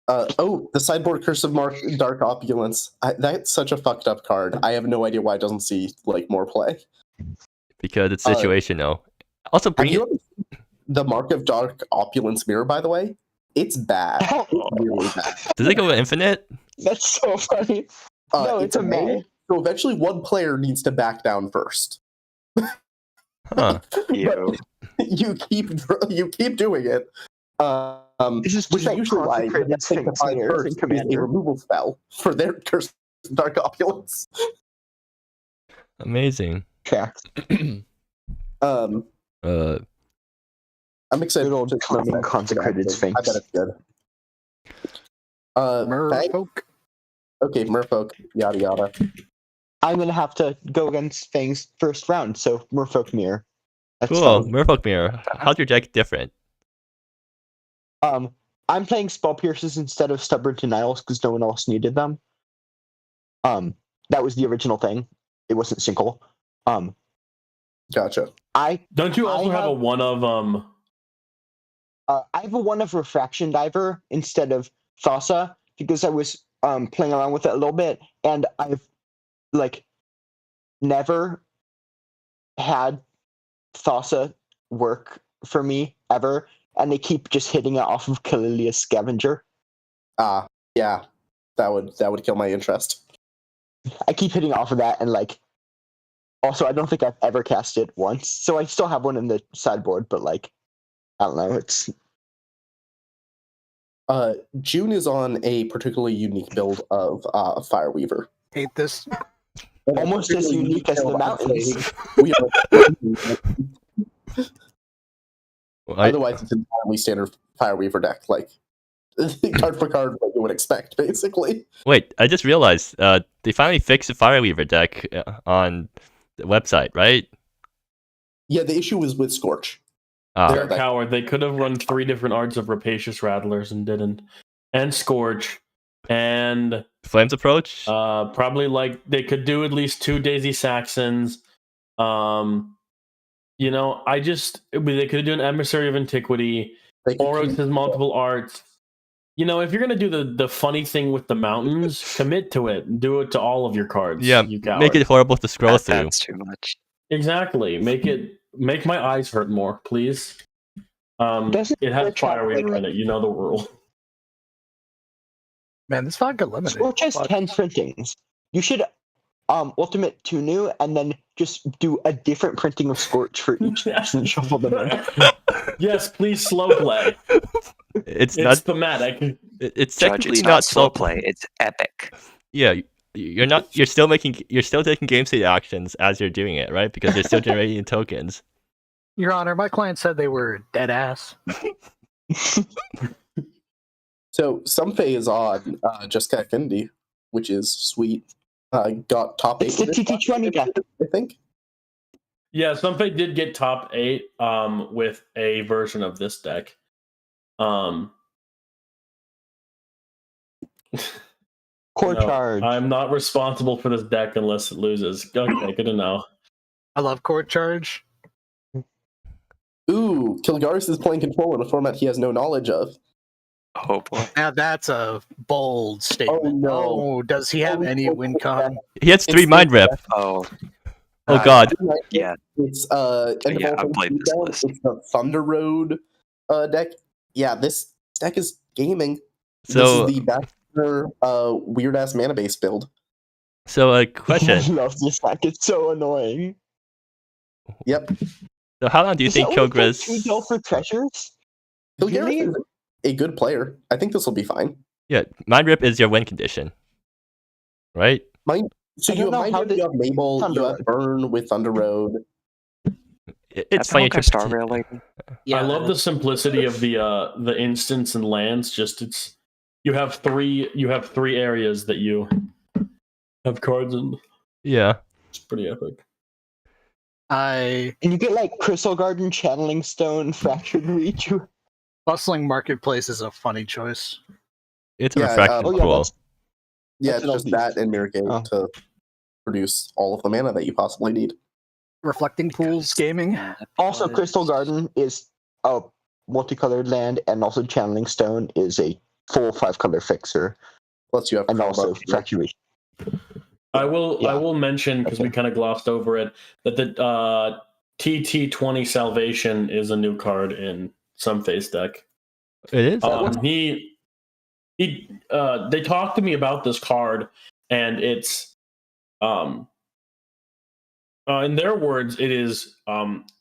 The sideboard Curse of Dark Opulence. That's such a fucked up card. I have no idea why it doesn't see more play. Because it's situational. Also, Have bring you it. ever seen the Mark of Dark Opulence mirror, by the way? It's bad. It's really bad. Does it go infinite? That's so funny. No, it's a main, May. so eventually one player needs to back down first. Huh. You. you keep doing it. This is Which just is usually why the consecrated next thing to Sphinx find mirrors first in is a Commander. removal spell for their Curse Dark Opulence. Amazing. Tracks. Um, Uh, I'm excited. Good old to Carmine see that. consecrated I Sphinx. bet it's good. Fang? Merfolk. Okay, Merfolk, yada yada. I'm gonna have to go against Fang's first round, so Merfolk Mirror. That's cool. fun. Merfolk Mirror. How's your deck different? I'm playing Spell Pierces instead of Stubborn Denials because no one else needed them. That was the original thing. It wasn't single. Gotcha. Don't you I also have a have- one of I have a one of Refraction Diver instead of Thassa because I was playing around with it a little bit, and I've like never had Thassa work for me ever, and they keep just hitting it off of Kalilia's Scavenger. Yeah, that would kill my interest. I keep hitting off of that, and like, also I don't think I've ever cast it once, so I still have one in the sideboard, but like, I don't know. It's June is on a particularly unique build of Fireweaver. Hate this. almost as unique as the mountains. We are, Well, I- otherwise, it's entirely standard Fireweaver deck, like card for card, like you would expect, basically. Wait, I just realized they finally fixed the Fireweaver deck on the website, right? Yeah, the issue was with Scorch. Ah, They're a coward. They could have run 3 different arts of Rapacious Rattlers and didn't. And Scorch. And Flames approach. probably like they could do at least 2 Daisy Saxons. You know, they could do an Emissary of Antiquity. They could Oros keep- has multiple arts. You know, if you're gonna do the funny thing with the mountains, commit to it and do it to all of your cards. Yeah, you coward. make it horrible to scroll through. That's too much. Exactly. Make my eyes hurt more, please. Doesn't It has the chat Fireweaver play in it. You know the rule. Man, this vodka limited. Scorch has 10 printings. You should ultimate 2 new and then just do a different printing of Scorch for each and shuffle them in. Yes, please slow play. It's It's not. thematic. It's Judge, technically it's not slow play. It's epic. Yeah, you're not. You're still taking game state actions as you're doing it, right? Because you're still generating tokens. Your Honor, my client said they were dead ass. So Sunfei is on Jessica Affinity, which is sweet. Got top 8. It's the TT20 deck. I think. Yeah, Sunfei did get top 8 with a version of this deck. Core No, charge. I'm not responsible for this deck unless it loses. Okay, good to know. I love court charge. Ooh, Kilgaris is playing control in a format he has no knowledge of. Oh boy. Now that's a bold statement. Oh, no. Oh, does he have any win con? He has 3 It's mind rip. Oh. Oh god. Yeah. It's Yeah, I played this list. It's the Thunder Road deck. Yeah, this deck is gaming. So this is the Bachelor weird ass mana base build. so a I question. love this deck. It's so annoying. Yep. So how long do you Is think it only take Kilgris? 2 gil for treasures? Kilgaris Really? is a good player. I think this will be fine. Yeah, mind rip is your win condition, right? So I you don't have know how Mind Rip, you have Mabel, Thunder you have Road. Burn with Thunder Road. It's Have funny. someone got Star Rail lately? I love the simplicity of the instants and lands. Just you have three areas that you have cards in. Yeah. It's pretty epic. I And you get like Crystal Garden, Channeling Stone, Fractured Reach. Bustling Marketplace is a funny choice. It's a Yeah, refraction oh yeah, pool. Yeah, That's it's an just LP. that and Mirror Gate Oh. to produce all of the mana that you possibly need. Reflecting Pools Gaming. Also, Crystal Garden is a multicolored land, and also Channeling Stone is a full 5-color fixer, Plus you have and also Chroma. Fractured Reach. I will Yeah. mention because we kind of glossed over it that the TT20 Salvation is a new card in some face deck. It is. They talked to me about this card, and it's in their words, it is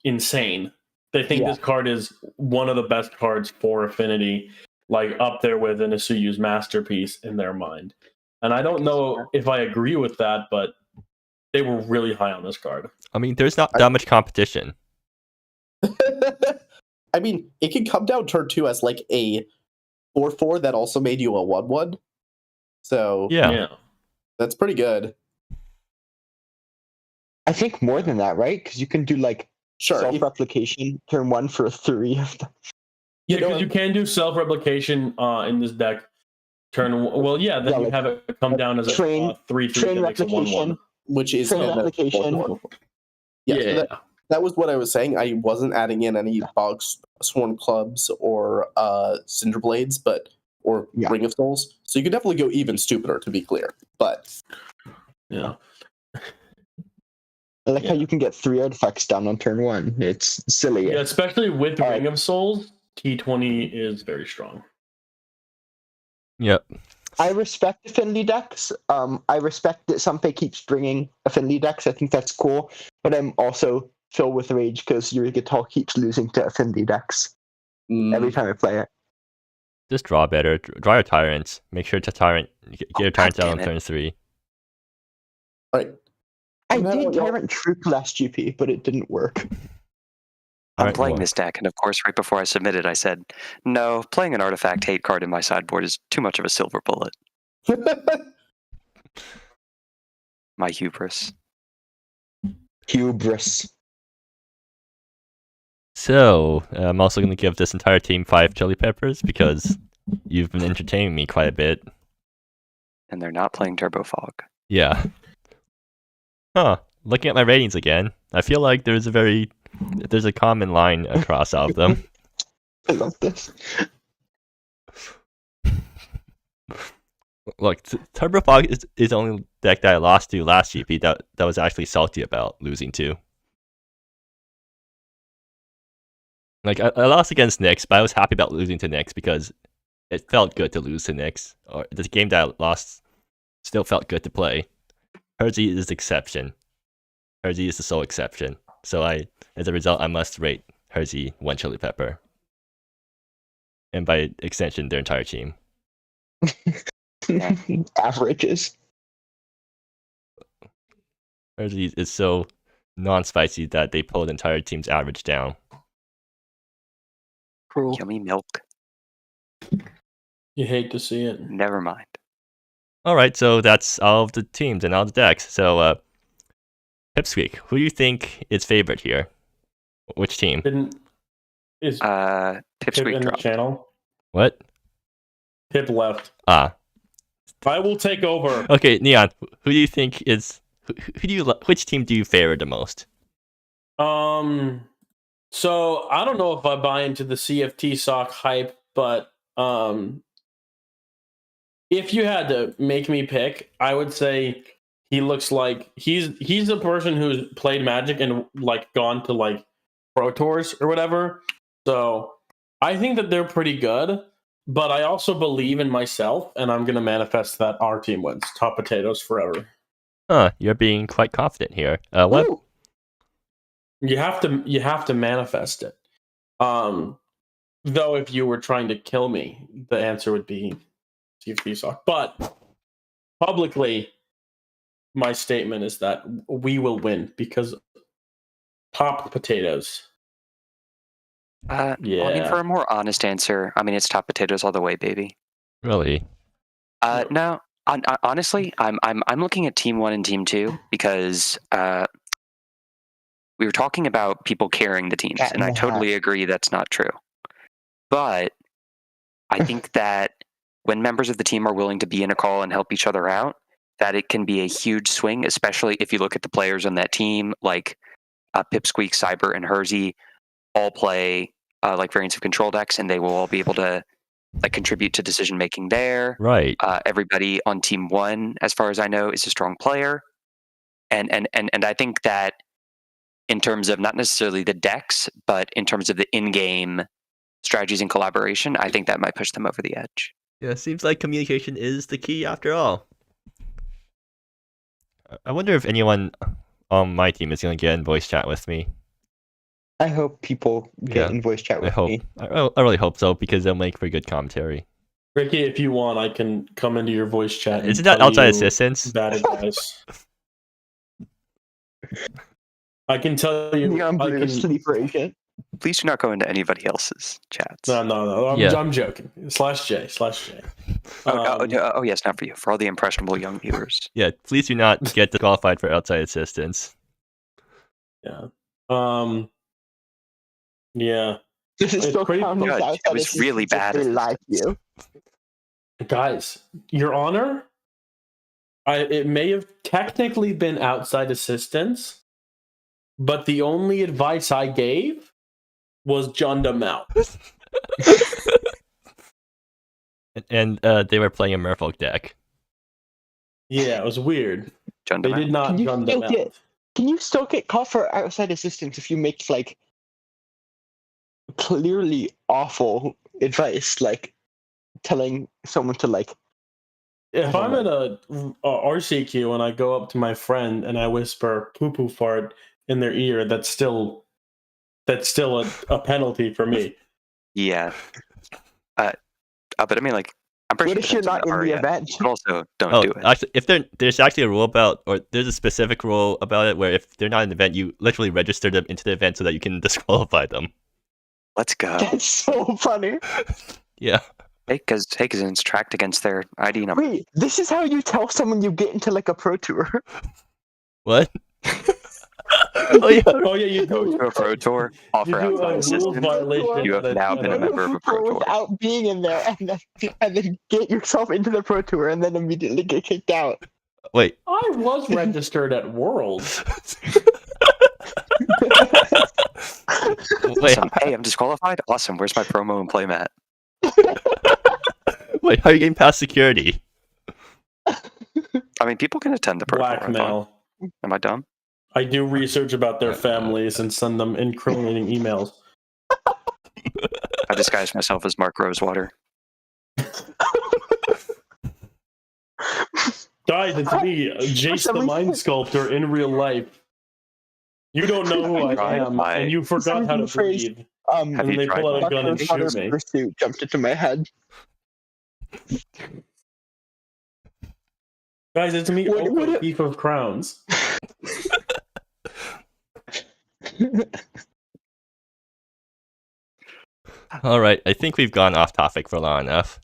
insane. They think Yeah. this card is one of the best cards for Affinity, like up there with an Isuyu's Masterpiece in their mind. And I don't know if I agree with that, but they were really high on this card. I mean, there's not that much competition. I mean, it could come down turn 2 as like a 4/4 that also made you a 1/1. So Yeah. that's pretty good. I think more than that, right? Because you can do like Sure. self-replication turn 1 for 3 of them. Yeah, because you can do self-replication in this deck. Well, yeah, then Yeah, you like, have it come down as a train 3/3 train that makes a 1/1. replication. Which is Train in the replication. 4/4. Yeah, Yeah. that was what I was saying. I wasn't adding in any Bog Sworn Clubs or Cinder Blades, or Yeah. Ring of Souls. So you could definitely go even stupider, to be clear. But Yeah. I like how you can get 3 artifacts down on turn 1. It's silly. Yeah, especially with All Ring right. of Souls, T20 is very strong. Yep. I respect affinity decks. I respect that Sunpei keeps bringing affinity decks. I think that's cool. But I'm also filled with rage because Yurigatal keeps losing to affinity decks every time I play it. Just draw better. Draw your tyrants. Make sure to get your tyrants out on damn it. turn 3. all right. I No, did no. Tyrant Troop last GP, but it didn't work. I'm Alright, playing well. this deck, and of course, right before I submitted, I said, no, playing an artifact hate card in my sideboard is too much of a silver bullet. My hubris. Hubris. So, I'm also going to give this entire team 5 chili peppers because you've been entertaining me quite a bit. And they're not playing Turbo Fog. Yeah. Huh. Looking at my ratings again, I feel like there's a common line across all of them. I love this. Look, Turbo Fog is the only deck that I lost to last GP that was actually salty about losing to. Like, I lost against Nyx, but I was happy about losing to Nyx because it felt good to lose to Nyx. Or the game that I lost still felt good to play. Hersey is the exception. Hersey is the sole exception. So as a result, I must rate Hersey 1 chili pepper. And by extension, their entire team. Averages. Hersey is so non-spicy that they pull the entire team's average down. Cruel. Yummy milk. You hate to see it. Never mind. Alright, so that's all of the teams and all the decks. So, Pipsqueak, who do you think is favorite here? Which team? Is Pip Pipsqueak in the dropped. channel? What? Pip left. Ah. I will take over. Okay, Neon, who do you think is... which team do you favor the most? So I don't know if I buy into the CFT sock hype, but if you had to make me pick, I would say he looks like he's a person who's played Magic and like gone to like Pro Tours or whatever. So I think that they're pretty good, but I also believe in myself, and I'm gonna manifest that our team wins. Top potatoes forever. Huh, you're being quite confident here. What? Ooh. You have to manifest it. Though if you were trying to kill me, the answer would be CFP sock. But publicly, my statement is that we will win because top potatoes. I mean, for a more honest answer, I mean, it's top potatoes all the way, baby. Really? No, honestly, I'm looking at Team 1 and Team 2 because we were talking about people carrying the teams, and I totally agree that's not true. But I think that when members of the team are willing to be in a call and help each other out, that it can be a huge swing, especially if you look at the players on that team, like Pipsqueak, Cyber, and Hersey, all play like variants of control decks, and they will all be able to like contribute to decision making there. Right. Everybody on Team 1, as far as I know, is a strong player, and I think that in terms of not necessarily the decks, but in terms of the in-game strategies and collaboration, I think that might push them over the edge. Yeah, seems like communication is the key after all. I wonder if anyone on my team is going to get in voice chat with me. I hope people get in voice chat with me. I really hope so, because they'll make for good commentary. Ricky, if you want, I can come into your voice chat. Isn't that outside assistance? Bad advice. I can tell you. Neon Blue sleeper agent. Please do not go into anybody else's chats. No. Yeah. I'm joking. /J. Oh, yes, not for you. For all the impressionable young viewers. Yeah, please do not get disqualified for outside assistance. Yeah. Yeah. This is It's still pretty counting good. as It was outside really assistance if bad they lie to assistance. you. Guys, Your Honor, it may have technically been outside assistance, but the only advice I gave was John them out. And they were playing a Merfolk deck. Yeah, it was weird. John They Demau. did not Can you John still them out. Can you still get called for outside assistance if you make like clearly awful advice, like telling someone to like? If I I'm don't at a RCQ and I go up to my friend and I whisper "poo poo fart" in their ear, that's still a penalty for me. Yeah. But I mean, like, I'm pretty What sure if you're not in the event? But also, don't Oh, do it. actually, if there's actually a rule about, or there's a specific rule about it where if they're not in the event, you literally register them into the event so that you can disqualify them. Let's go. That's so funny. Yeah. Hey, because it's tracked against their ID number. Wait, this is how you tell someone you get into like a pro tour. What? Oh yeah. Oh yeah, you Go do to a pro tour, offer you do outside a rules assistance. violation. You have now been a member of a pro tour. without being in there, and then get yourself into the pro tour, and then immediately get kicked out. Wait. I was registered at Worlds. Wait. Awesome. Hey, I'm disqualified. Awesome. Where's my promo and playmat? Wait. How are you getting past security? I mean, people can attend the pro tour. I thought. Blackmail. Am I dumb? I do research about their families and send them incriminating emails. I disguise myself as Mark Rosewater. Guys, it's me, Jace the Mind Sculptor in real life. You don't know who I am, and you forgot how to breathe. Have And you they tried pull out a one? gun and shoot me. Pursuit jumped into my head. Guys, it's me, What- Oprah, what- Thief of Crowns. All right. I think we've gone off topic for long enough.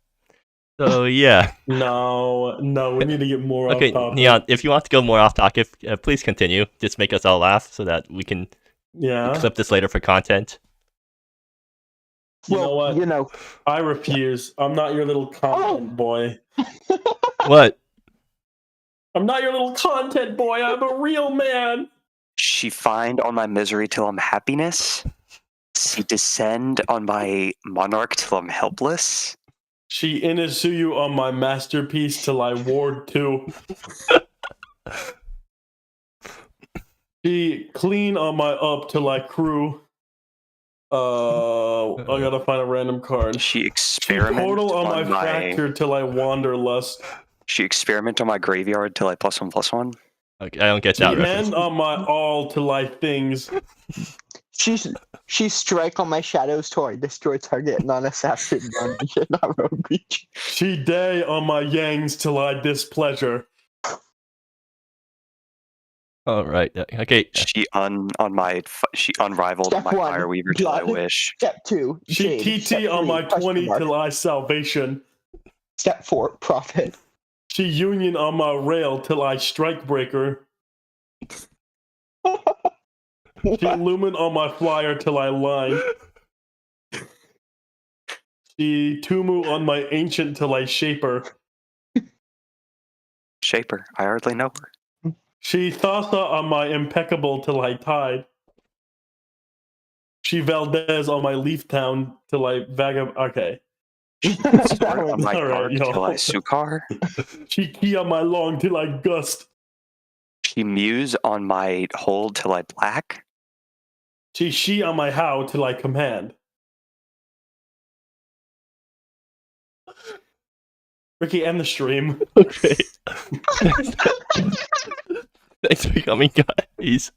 So yeah. No, we need to get more Okay, off topic. Neon. If you want to go more off topic, please continue. Just make us all laugh so that we can Yeah. clip this later for content. You know what? You know, I refuse. I'm not your little content boy. What? I'm not your little content boy. I'm a real man. She find on my misery till I'm happiness. She descend on my monarch till I'm helpless. She Inasuyu on my masterpiece till I ward 2. She clean on my up till I crew. I gotta find a random card. She She experiment portal on my my fracture till I wanderlust. She experiment on my graveyard till I +1/+1. Okay, I don't get She that reference. hand on my all till I things. she strike on my shadows till I destroy target non-assassin non rogue creature. She day on my yangs till I displeasure. All right. Okay. She unrivaled Step on my 1, Fireweaver till I blood. wish. Step 2, She shade. TT Step on 3, my question 20 mark. till I salvation. Step 4, profit. She union on my rail till I strike breaker. She lumen on my flyer till I line. She tumu on my ancient till I shaper. Shaper. I hardly know her. She thassa on my impeccable till I tide. She Valdez on my leaf town till I Okay. Start on my All right, dark yo. till I Sukar. She key on my long till I gust. She muse on my hold till I black. She on my how till I command. Ricky, end the stream. Okay. Thanks for coming, guys.